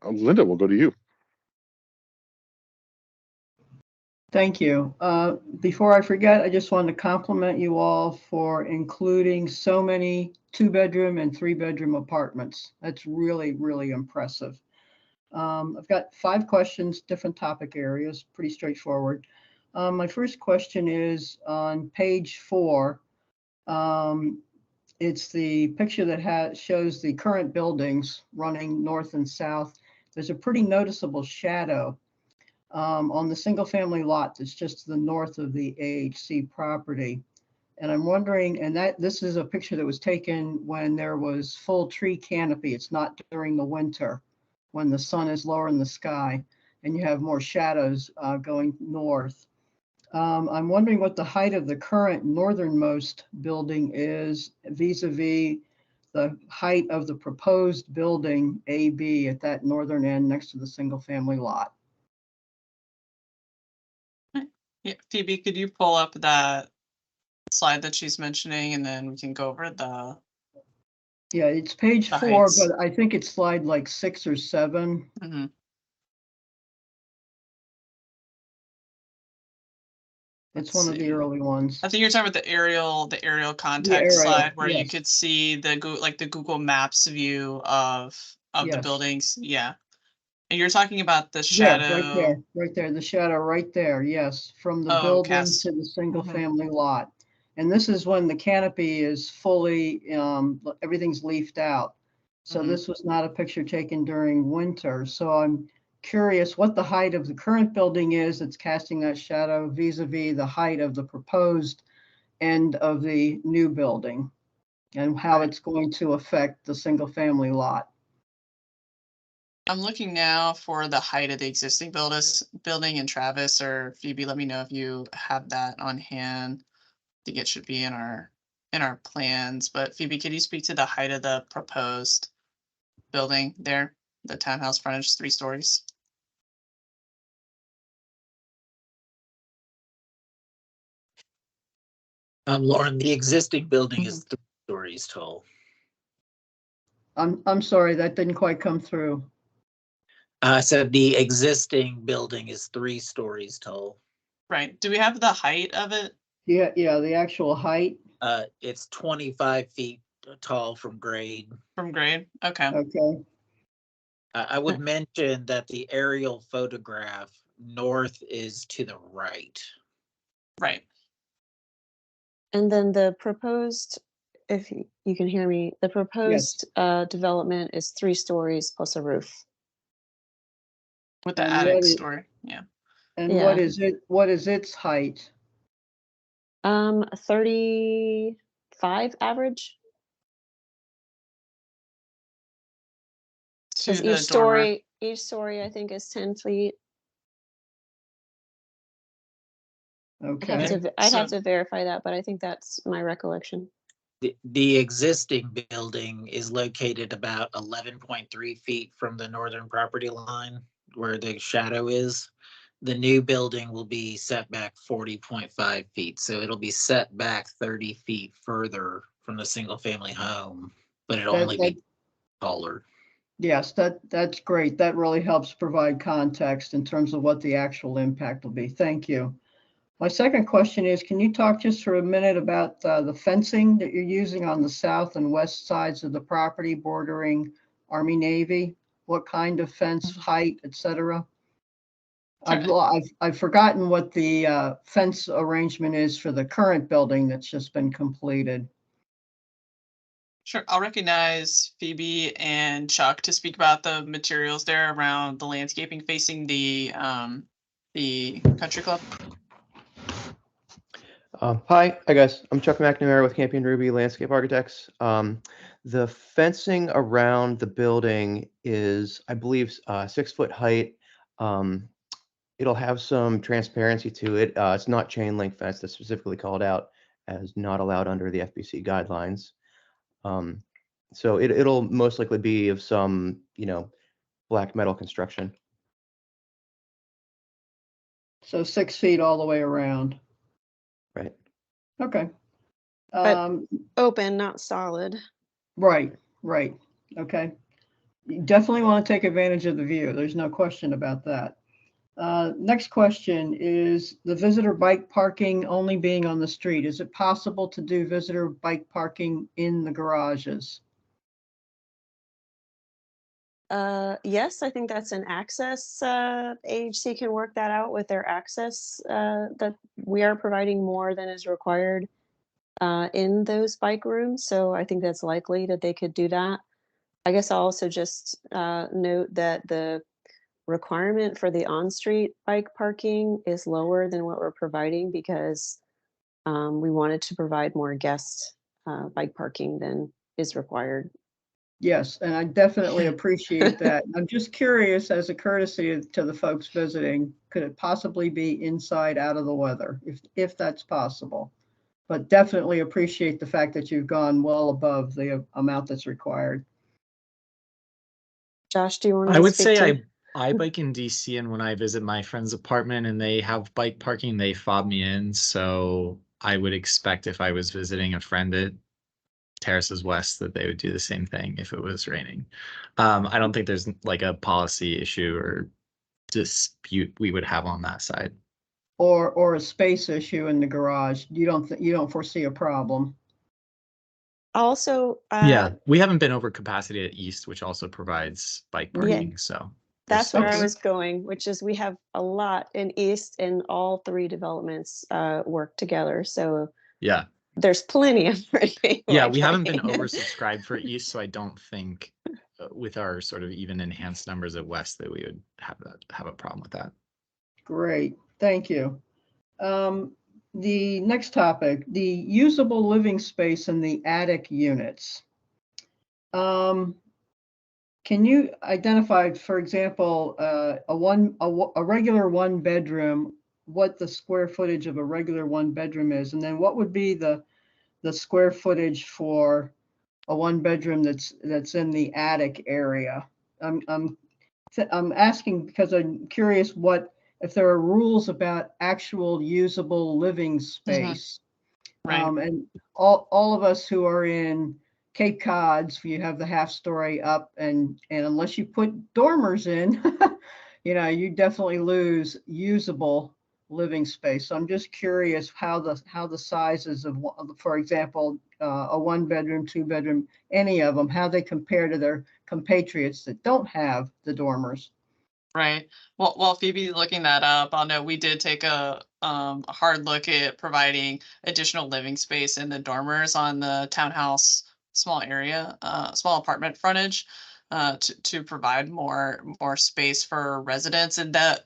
Linda, we'll go to you. Thank you. Before I forget, I just wanted to compliment you all for including so many 2-bedroom and 3-bedroom apartments. That's really, really impressive. I've got 5 questions, different topic areas, pretty straightforward. My first question is on page 4. It's the picture that shows the current buildings running north and south. There's a pretty noticeable shadow on the single family lot that's just to the north of the AHC property. And I'm wondering, and this is a picture that was taken when there was full tree canopy. It's not during the winter when the sun is lower in the sky and you have more shadows going north. I'm wondering what the height of the current northernmost building is vis-a-vis the height of the proposed building AB at that northern end next to the single family lot. Yeah, Phoebe, could you pull up that slide that she's mentioning, and then we can go over the. Yeah, it's page 4, heights. But I think it's slide like 6 or 7. Mm-hmm. It's one of the early ones. I think you're talking about the aerial context slide where you could see the Google Maps view of the buildings. Yeah. And you're talking about the shadow. Yeah, right there, the shadow right there. Yes, from the building to the single family lot. And this is when the canopy is fully, everything's leafed out. So this was not a picture taken during winter. So I'm curious what the height of the current building is that's casting that shadow vis-a-vis the height of the proposed end of the new building and how it's going to affect the single family lot. I'm looking now for the height of the existing building in Travis, or Phoebe, let me know if you have that on hand. I think it should be in our plans, but Phoebe, could you speak to the height of the proposed building there? The townhouse frontage, 3 stories. Lauren, the existing building is 3 stories tall. I'm sorry, that didn't quite come through. I said the existing building is 3 stories tall. Right. Do we have the height of it? Yeah, the actual height. It's 25 feet tall from grade. From grade. Okay. Okay. I would mention that the aerial photograph north is to the right. Right. And then the proposed, if you can hear me, the proposed development is 3 stories plus a roof. With the attic story, yeah. And what is it? What is its height? 35 average. Because each story I think is 10 feet. Okay. I'd have to verify that, but I think that's my recollection. The existing building is located about 11.3 feet from the northern property line where the shadow is. the new building will be set back 40.5 feet. So it'll be set back 30 feet further from the single family home, but it'll only be taller. Yes, that's great. That really helps provide context in terms of what the actual impact will be. Thank you. My second question is, can you talk just for a minute about the fencing that you're using on the south and west sides of the property bordering Army Navy? What kind of fence, height, etc.? I've forgotten what the fence arrangement is for the current building that's just been completed. Sure, I'll recognize Phoebe and Chuck to speak about the materials there around the landscaping facing the country club. Hi guys, I'm Chuck McNamara with Campion Ruby Landscape Architects. The fencing around the building is, I believe, 6 foot height. It'll have some transparency to it. It's not chain link fence. That's specifically called out as not allowed under the FBC guidelines. So it'll most likely be of some, black metal construction. So 6 feet all the way around. Right. Okay. But open, not solid. Right. Okay. You definitely want to take advantage of the view. There's no question about that. Next question is the visitor bike parking only being on the street. Is it possible to do visitor bike parking in the garages? Yes, I think that's an access. AHC can work that out with their access that we are providing more than is required in those bike rooms. So I think that's likely that they could do that. I guess I'll also just note that the requirement for the on-street bike parking is lower than what we're providing because we wanted to provide more guest bike parking than is required. Yes, and I definitely appreciate that. I'm just curious, as a courtesy to the folks visiting, could it possibly be inside out of the weather, if that's possible? But definitely appreciate the fact that you've gone well above the amount that's required. Josh, do you want to I would speak say to? I bike in DC, and when I visit my friend's apartment and they have bike parking, they fob me in. So I would expect if I was visiting a friend at Terraces West that they would do the same thing if it was raining. I don't think there's like a policy issue or dispute we would have on that side. Or a space issue in the garage. You don't foresee a problem. Also, yeah, we haven't been over capacity at East, which also provides bike parking. Yeah, so that's where I was going, which is we have a lot in East, and all 3 developments work together. So yeah, there's plenty of parking. Yeah, we haven't been oversubscribed for East, so I don't think with our sort of even enhanced numbers at West that we would have a problem with that. Great, thank you. The next topic, the usable living space in the attic units. Can you identify, for example, a regular 1 bedroom, what the square footage of a regular 1 bedroom is, and then what would be the square footage for a 1 bedroom that's in the attic area? I'm asking because I'm curious if there are rules about actual usable living space. Right. And all of us who are in Cape Cods, you have the half story up, and unless you put dormers in, you definitely lose usable living space. So I'm just curious how the sizes of, for example, a 1 bedroom, 2 bedroom, any of them, how they compare to their compatriots that don't have the dormers. Right. Well, while Phoebe's looking that up, I'll know we did take a hard look at providing additional living space in the dormers on the townhouse small area, small apartment frontage, to provide more space for residents, and that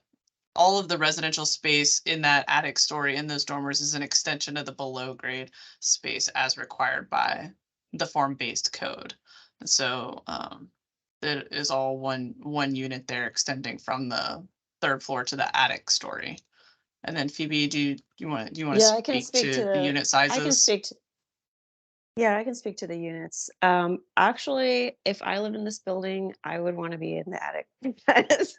all of the residential space in that attic story in those dormers is an extension of the below grade space as required by the form-based code. And so it is all one unit there extending from the 3rd floor to the attic story. And then Phoebe, do you want to Yeah, I can speak to the unit sizes? I can speak to, Yeah, I can speak to the units. Actually, if I lived in this building, I would want to be in the attic because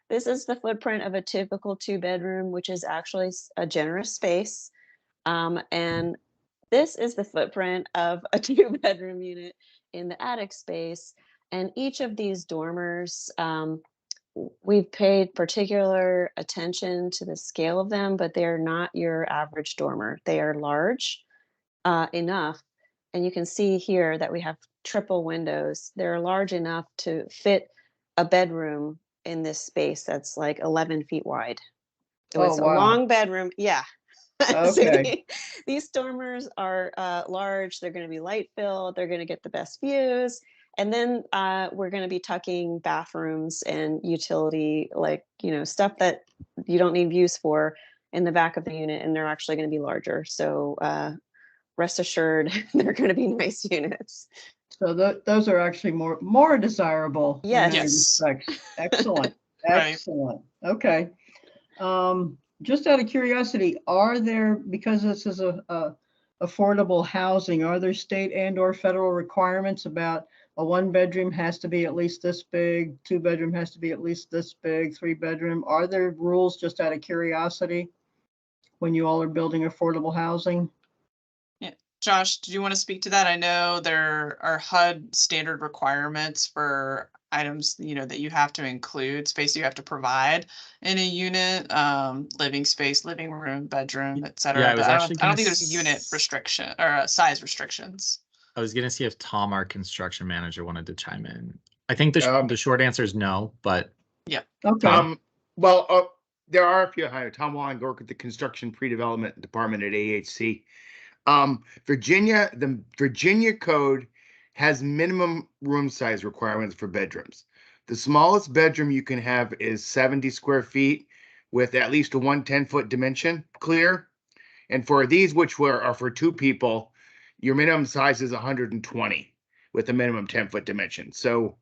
this is the footprint of a typical 2-bedroom, which is actually a generous space. And this is the footprint of a 2-bedroom unit in the attic space. And each of these dormers, we've paid particular attention to the scale of them, but they're not your average dormer. They are large enough. And you can see here that we have triple windows. They're large enough to fit a bedroom in this space that's like 11 feet wide. So it's a long bedroom. Yeah. Okay. These dormers are large. They're going to be light filled. They're going to get the best views. And then we're going to be tucking bathrooms and utility, like, stuff that you don't need views for in the back of the unit. And they're actually going to be larger. So rest assured, they're going to be nice units. So those are actually more desirable. Yes. Excellent. Right. Excellent. Okay. Just out of curiosity, are there, because this is a affordable housing, are there state and/or federal requirements about a 1-bedroom has to be at least this big, 2-bedroom has to be at least this big, 3-bedroom? Are there rules, just out of curiosity, when you all are building affordable housing? Yeah. Josh, do you want to speak to that? I know there are HUD standard requirements for items, that you have to include, space you have to provide in a unit, living space, living room, bedroom, etc. Yeah, I was But actually I don't think there's unit restriction or size restrictions. I was gonna see if Tom, our construction manager, wanted to chime in. I think the short answer is no, but yeah. Okay. Well, there are a few. Hi, Tom Wong, work at the construction pre-development department at AHC. The Virginia code has minimum room size requirements for bedrooms. The smallest bedroom you can have is 70 square feet with at least a 110-foot dimension clear. And for these, which are for 2 people, your minimum size is 120 with a minimum 10-foot dimension. So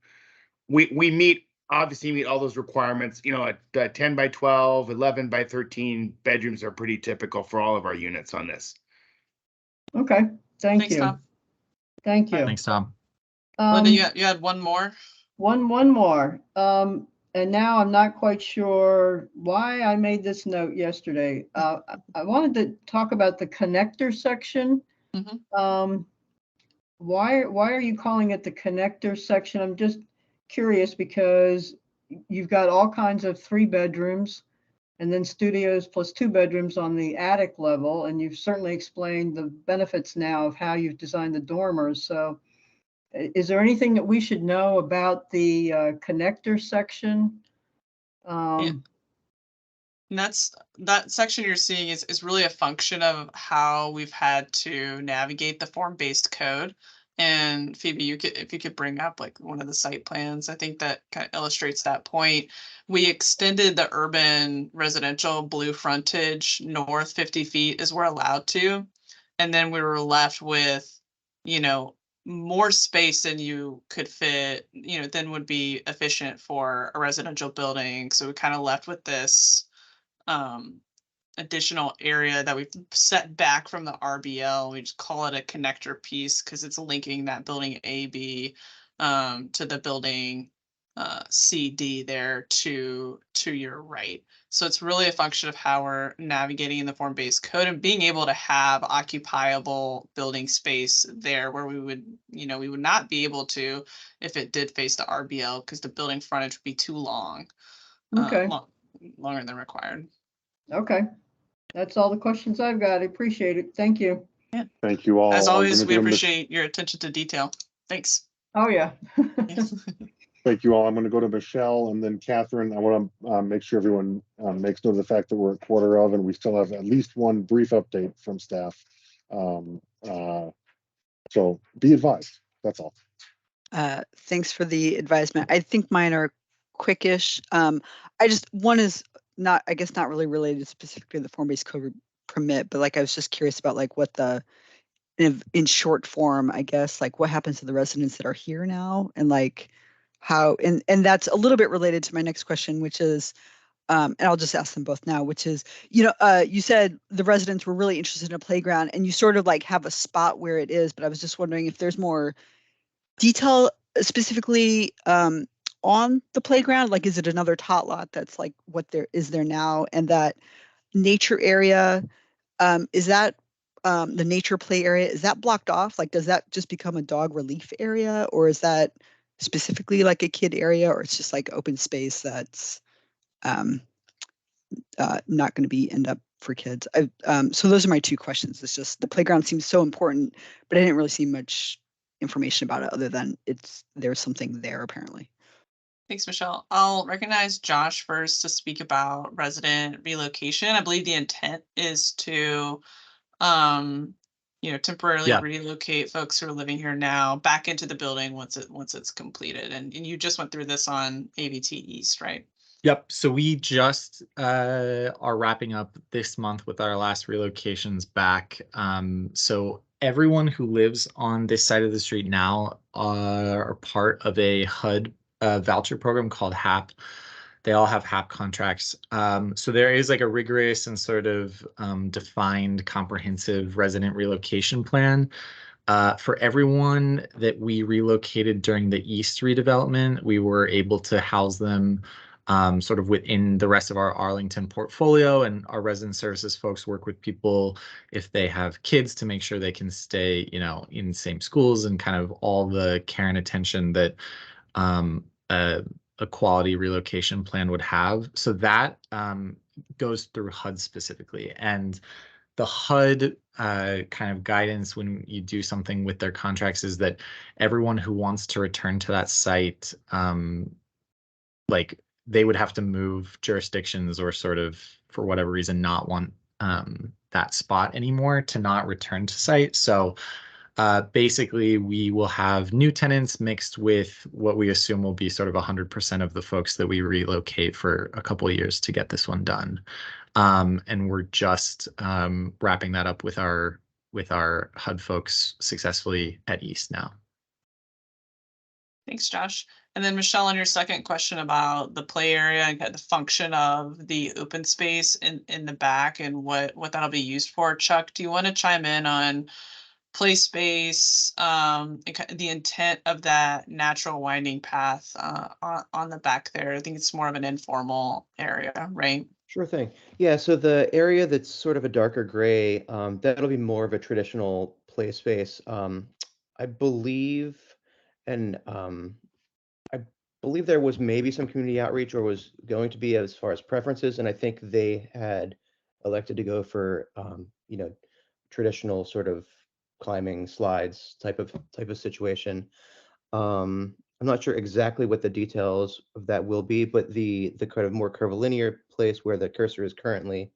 we obviously meet all those requirements. A 10 by 12, 11 by 13 bedrooms are pretty typical for all of our units on this. Okay. Thanks, Thanks, you. Tom. Thank you. Thanks, Tom. Linda, you had one more? One more. And now I'm not quite sure why I made this note yesterday. I wanted to talk about the connector section. Mm-hmm. Why are you calling it the connector section? I'm just curious because you've got all kinds of 3 bedrooms and then studios plus 2 bedrooms on the attic level. And you've certainly explained the benefits now of how you've designed the dormers. So is there anything that we should know about the connector section? Yeah. And that section you're seeing is really a function of how we've had to navigate the form-based code. And Phoebe, if you could bring up like one of the site plans, I think that kind of illustrates that point. We extended the urban residential blue frontage north 50 feet as we're allowed to. And then we were left with, more space than you could fit, than would be efficient for a residential building. So we kind of left with this additional area that we've set back from the RBL. We just call it a connector piece because it's linking that building AB to the building CD there to your right. So it's really a function of how we're navigating in the form-based code and being able to have occupiable building space there where we would not be able to if it did face the RBL because the building frontage would be too long. Okay. Longer than required. Okay. That's all the questions I've got. I appreciate it. Thank you. Yeah. Thank you all. As always, we appreciate your attention to detail. Thanks. Oh, yeah. Thank you all. I'm going to go to Michelle and then Catherine. I want to make sure everyone makes note of the fact that we're a quarter of and we still have at least one brief update from staff. So be advised. That's all. Thanks for the advisement. I think mine are quickish. One is not really related specifically to the form-based code permit, but I was just curious about what the, in short form, I guess, what happens to the residents that are here now and how, and that's a little bit related to my next question, which is, and I'll just ask them both now, which is, you said the residents were really interested in a playground, and you sort of like have a spot where it is, but I was just wondering if there's more detail specifically on the playground. Like, is it another tot lot that's like what there is there now? And that nature area, is that the nature play area, is that blocked off? Like, does that just become a dog relief area, or is that specifically like a kid area, or it's just like open space that's not going to be end up for kids? So those are my two questions. It's just the playground seems so important, but I didn't really see much information about it other than there's something there apparently. Thanks, Michelle. I'll recognize Josh first to speak about resident relocation. I believe the intent is to, temporarily relocate folks who are living here now back into the building once it's completed. And you just went through this on AVT East, right? Yep. So we just are wrapping up this month with our last relocations back. So everyone who lives on this side of the street now are part of a HUD voucher program called HAP. They all have HAP contracts. So there is like a rigorous and sort of defined comprehensive resident relocation plan. For everyone that we relocated during the East redevelopment, we were able to house them sort of within the rest of our Arlington portfolio, and our resident services folks work with people if they have kids to make sure they can stay, in the same schools, and kind of all the care and attention that a quality relocation plan would have. So that goes through HUD specifically, and the HUD kind of guidance when you do something with their contracts is that everyone who wants to return to that site, like they would have to move jurisdictions or sort of, for whatever reason, not want that spot anymore to not return to site. So basically, we will have new tenants mixed with what we assume will be sort of 100% of the folks that we relocate for a couple of years to get this one done. And we're just wrapping that up with our HUD folks successfully at East now. Thanks, Josh. And then Michelle, on your second question about the play area and the function of the open space in the back and what that'll be used for, Chuck, do you want to chime in on play space, the intent of that natural winding path on the back there? I think it's more of an informal area, right? Sure thing. Yeah, so the area that's sort of a darker gray, that'll be more of a traditional play space. I believe, and I believe there was maybe some community outreach, or was going to be, as far as preferences, and I think they had elected to go for traditional sort of climbing slides type of situation. I'm not sure exactly what the details of that will be, but the kind of more curvilinear place where the cursor is currently.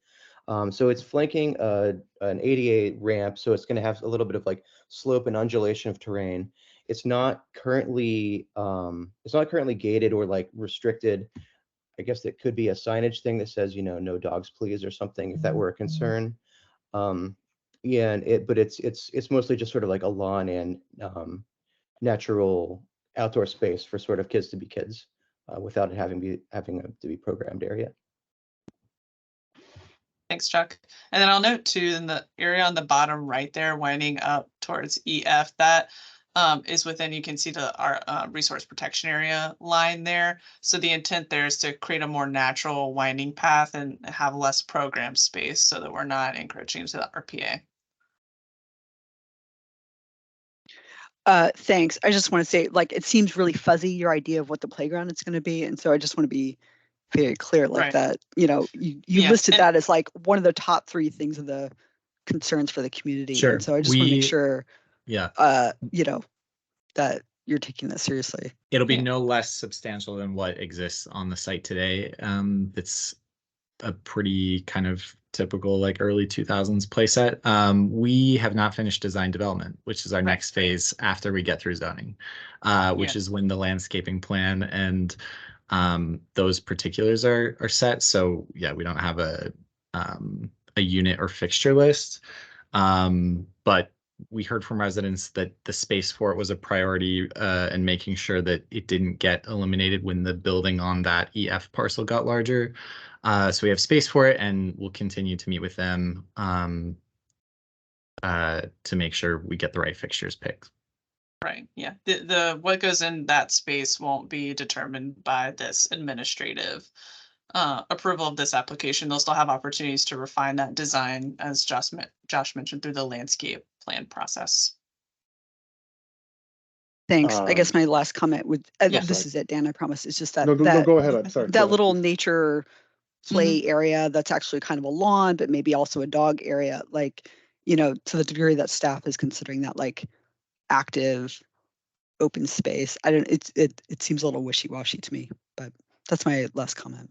So it's flanking an ADA ramp, so it's going to have a little bit of like slope and undulation of terrain. It's not currently gated or like restricted. I guess that could be a signage thing that says, no dogs please, or something, if that were a concern. Yeah, but it's mostly just sort of like a lawn and natural outdoor space for sort of kids to be kids, without it having to be programmed area. Thanks, Chuck. And then I'll note too, in the area on the bottom right there, winding up towards EF, that is within, you can see our resource protection area line there. So the intent there is to create a more natural winding path and have less program space so that we're not encroaching into the RPA. Thanks. I just want to say, like, it seems really fuzzy, your idea of what the playground is going to be. And so I just want to be very clear, like that, you listed that as like one of the top 3 things of the concerns for the community. Sure. And so I just want to make sure, that you're taking that seriously. It'll be no less substantial than what exists on the site today. It's a pretty kind of typical like early 2000s playset. We have not finished design development, which is our next phase after we get through zoning, which is when the landscaping plan and those particulars are set. So yeah, we don't have a unit or fixture list, but we heard from residents that the space for it was a priority, and making sure that it didn't get eliminated when the building on that EF parcel got larger. So we have space for it, and we'll continue to meet with them to make sure we get the right fixtures picked. Right, yeah. The what goes in that space won't be determined by this administrative approval of this application. They'll still have opportunities to refine that design, as Josh mentioned, through the landscape plan process. Thanks. I guess my last comment would, Yes. this is it, Dan, I promise. It's just that, No, go ahead. I'm sorry. that little nature play area that's actually kind of a lawn, but maybe also a dog area, like, you know, to the degree that staff is considering that like active open space. I don't, it seems a little wishy-washy to me, but that's my last comment.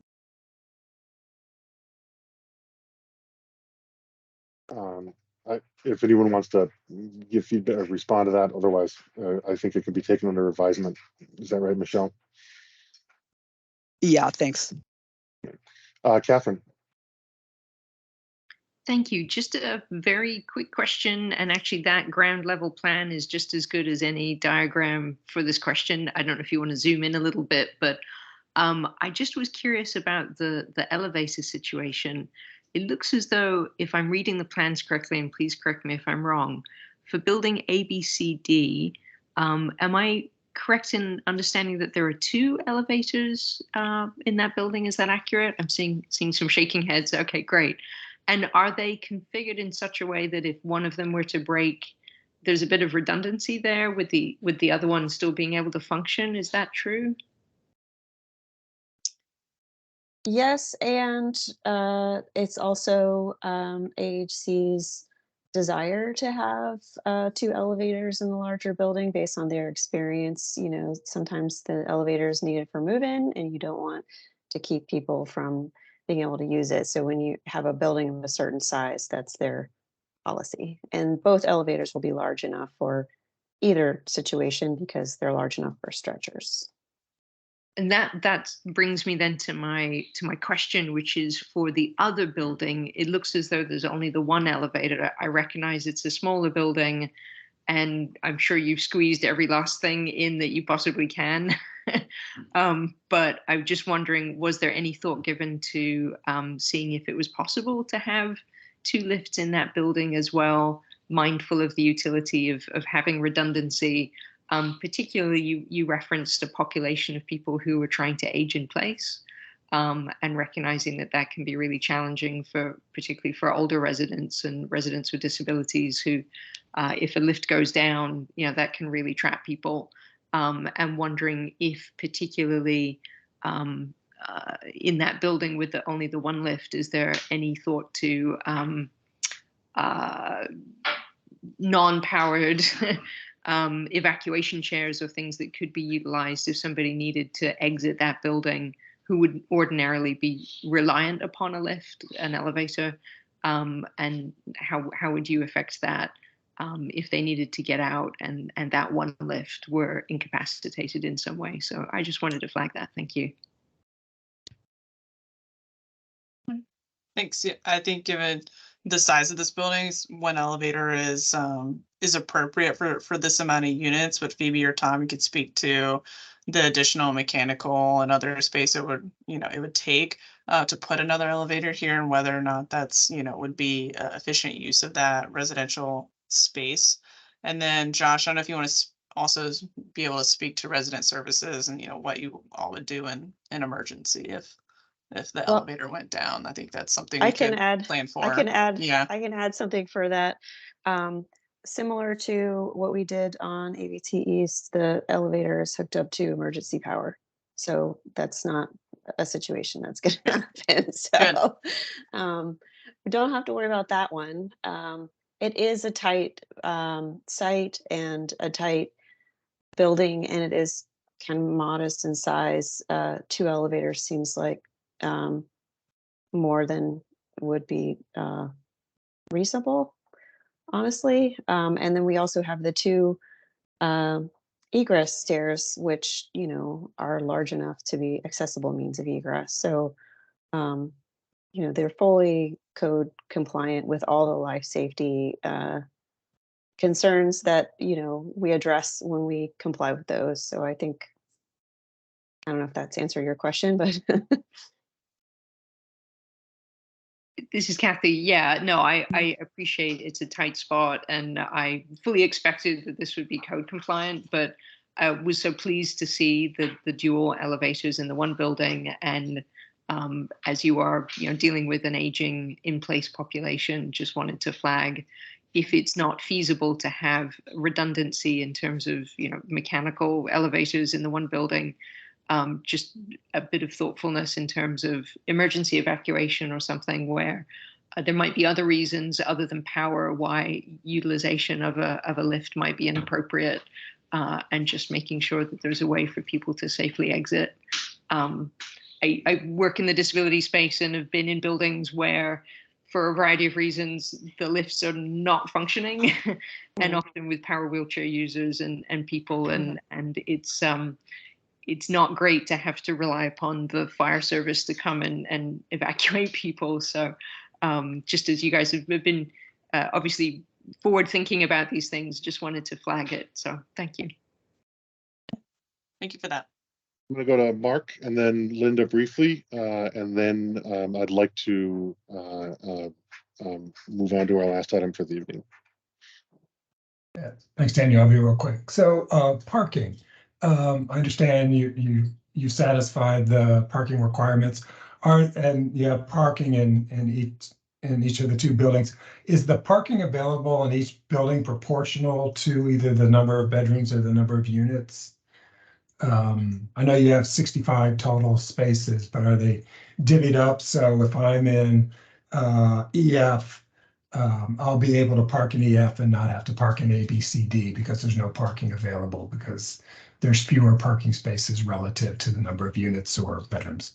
If anyone wants to give feedback or respond to that, otherwise, I think it can be taken under advisement. Is that right, Michelle? Yeah, thanks. Catherine. Thank you. Just a very quick question, and actually that ground level plan is just as good as any diagram for this question. I don't know if you want to zoom in a little bit, but I just was curious about the elevator situation. It looks as though, if I'm reading the plans correctly, and please correct me if I'm wrong, for building ABCD, am I correct in understanding that there are 2 elevators in that building? Is that accurate? I'm seeing some shaking heads. Okay, great. And are they configured in such a way that if one of them were to break, there's a bit of redundancy there with the other one still being able to function? Is that true? Yes, and it's also AHC's desire to have 2 elevators in the larger building based on their experience. You know, sometimes the elevator is needed for move-in, and you don't want to keep people from being able to use it. So when you have a building of a certain size, that's their policy. And both elevators will be large enough for either situation because they're large enough for stretchers. And that brings me then to my question, which is for the other building. It looks as though there's only the one elevator. I recognize it's a smaller building, and I'm sure you've squeezed every last thing in that you possibly can. But I'm just wondering, was there any thought given to seeing if it was possible to have 2 lifts in that building as well, mindful of the utility of having redundancy? Particularly, you referenced a population of people who are trying to age in place, and recognizing that can be really challenging particularly for older residents and residents with disabilities who, if a lift goes down, you know, that can really trap people. And wondering if particularly in that building with only the one lift, is there any thought to non-powered evacuation chairs or things that could be utilized if somebody needed to exit that building who would ordinarily be reliant upon a lift, an elevator, and how would you affect that if they needed to get out and that one lift were incapacitated in some way? So I just wanted to flag that. Thank you. Thanks. Yeah, I think given the size of this building, one elevator is appropriate for this amount of units. But Phoebe or Tom, you could speak to the additional mechanical and other space it would take to put another elevator here, and whether or not that's would be efficient use of that residential space. And then Josh, I don't know if you want to also be able to speak to resident services and what you all would do in an emergency if the elevator went down. I think that's something we can plan for. I can add. Yeah. I can add something for that. Similar to what we did on ABT East, the elevator is hooked up to emergency power, so that's not a situation that's going to happen. So we don't have to worry about that one. It is a tight site and a tight building, and it is kind of modest in size. 2 elevators seems like more than would be reasonable, honestly. And then we also have the 2 egress stairs, which are large enough to be accessible means of egress. So they're fully code compliant with all the life safety concerns that, we address when we comply with those. So I think, I don't know if that's answering your question, but This is Kathy. Yeah, no, I appreciate it's a tight spot, and I fully expected that this would be code compliant, but I was so pleased to see the dual elevators in the one building. And as you are, dealing with an aging in-place population, just wanted to flag if it's not feasible to have redundancy in terms of, mechanical elevators in the one building. Just a bit of thoughtfulness in terms of emergency evacuation or something where there might be other reasons other than power why utilization of a lift might be inappropriate, and just making sure that there's a way for people to safely exit. I work in the disability space and have been in buildings where, for a variety of reasons, the lifts are not functioning, and often with power wheelchair users and people, and it's not great to have to rely upon the fire service to come and evacuate people. So just as you guys have been obviously forward thinking about these things, just wanted to flag it. So thank you. Thank you for that. I'm going to go to Mark and then Linda briefly, and then I'd like to move on to our last item for the evening. Yeah. Thanks, Daniel. I'll be real quick. So parking. I understand you satisfied the parking requirements. And you have parking in each of the two buildings. Is the parking available in each building proportional to either the number of bedrooms or the number of units? I know you have 65 total spaces, but are they divvied up? So if I'm in EF, I'll be able to park in EF and not have to park in A, B, C, D because there's no parking available because there's fewer parking spaces relative to the number of units or bedrooms.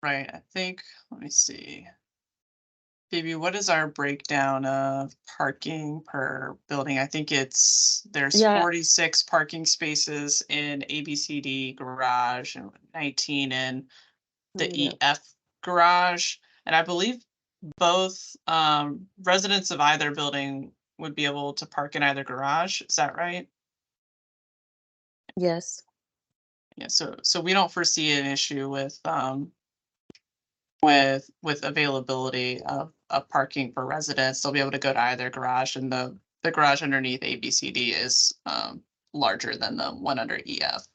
Right. I think, let me see. Phoebe, what is our breakdown of parking per building? I think there's 46 parking spaces in ABCD garage and 19 in the EF garage. And I believe both residents of either building would be able to park in either garage. Is that right? Yes. Yeah, so we don't foresee an issue with availability of parking for residents. They'll be able to go to either garage, and the garage underneath ABCD is larger than the one under EF.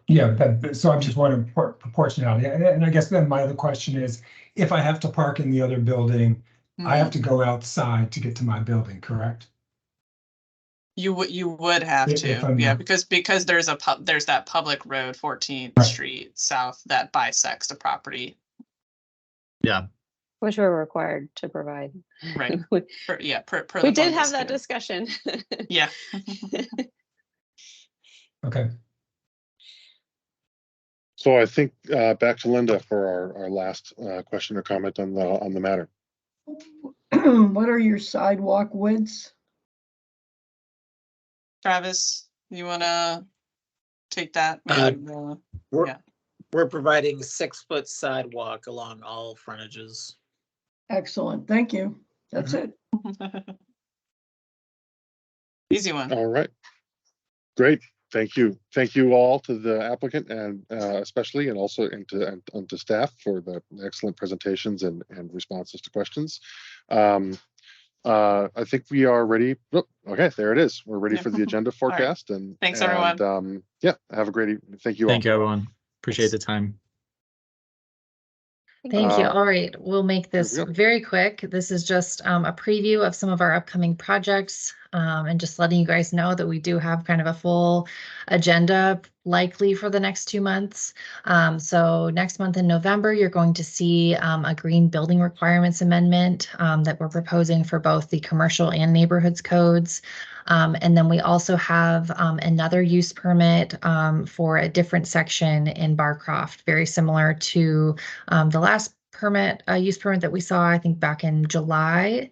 Yeah, so I'm just wondering proportionality. And I guess then my other question is, if I have to park in the other building, I have to go outside to get to my building, correct? You would have to, yeah, because there's that public road, 14th Street South, that bisects the property. Yeah. Which we're required to provide. Right. we did have that discussion. Yeah. Okay. So I think back to Linda for our last question or comment on the matter. What are your sidewalk widths? Travis, you want to take that? We're providing 6-foot sidewalk along all frontages. Excellent. Thank you. That's it. Easy one. All right. Great. Thank you. Thank you all to the applicant and especially, and also to staff for the excellent presentations and responses to questions. I think we are ready. Oh, okay, there it is. We're ready for the agenda forecast. Right. And thanks, everyone. Yeah, have a great evening. Thank you all. Thank you, everyone. Appreciate the time. Thank you. All right, we'll make this very quick. This is just a preview of some of our upcoming projects, and just letting you guys know that we do have kind of a full agenda likely for the next 2 months. So next month in November, you're going to see a green building requirements amendment that we're proposing for both the commercial and neighborhoods codes. And then we also have another use permit for a different section in Barcroft, very similar to the last use permit that we saw, I think back in July.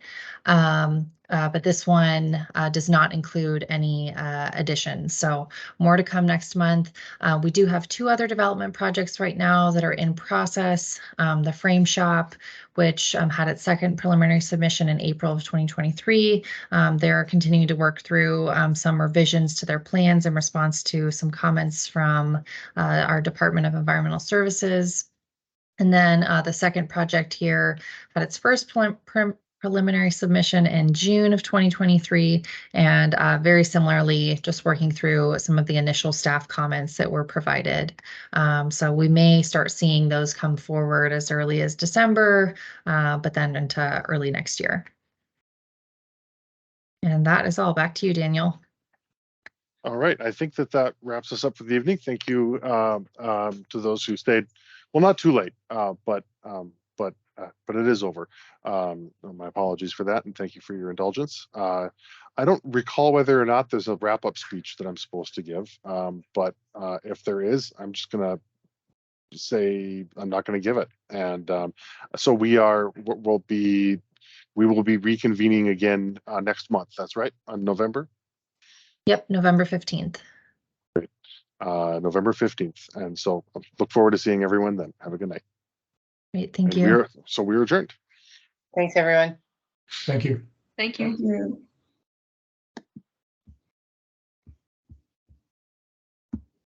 but this one does not include any additions. So more to come next month. We do have 2 other development projects right now that are in process. The frame shop, which had its second preliminary submission in April of 2023. They're continuing to work through some revisions to their plans in response to some comments from our Department of Environmental Services. And then the second project here had its first preliminary submission in June of 2023, and very similarly, just working through some of the initial staff comments that were provided. So we may start seeing those come forward as early as December, but then into early next year. And that is all. Back to you, Daniel. All right, I think that wraps us up for the evening. Thank you to those who stayed. Well, not too late, but it is over. My apologies for that, and thank you for your indulgence. I don't recall whether or not there's a wrap-up speech that I'm supposed to give, but if there is, I'm just gonna say I'm not going to give it. And so we will be reconvening again next month. That's right, on November. Yep, November 15th. November 15th. And so look forward to seeing everyone then. Have a good night. Great, thank you. We're adjourned. Thanks, everyone. Thank you. Thank you. Thank you.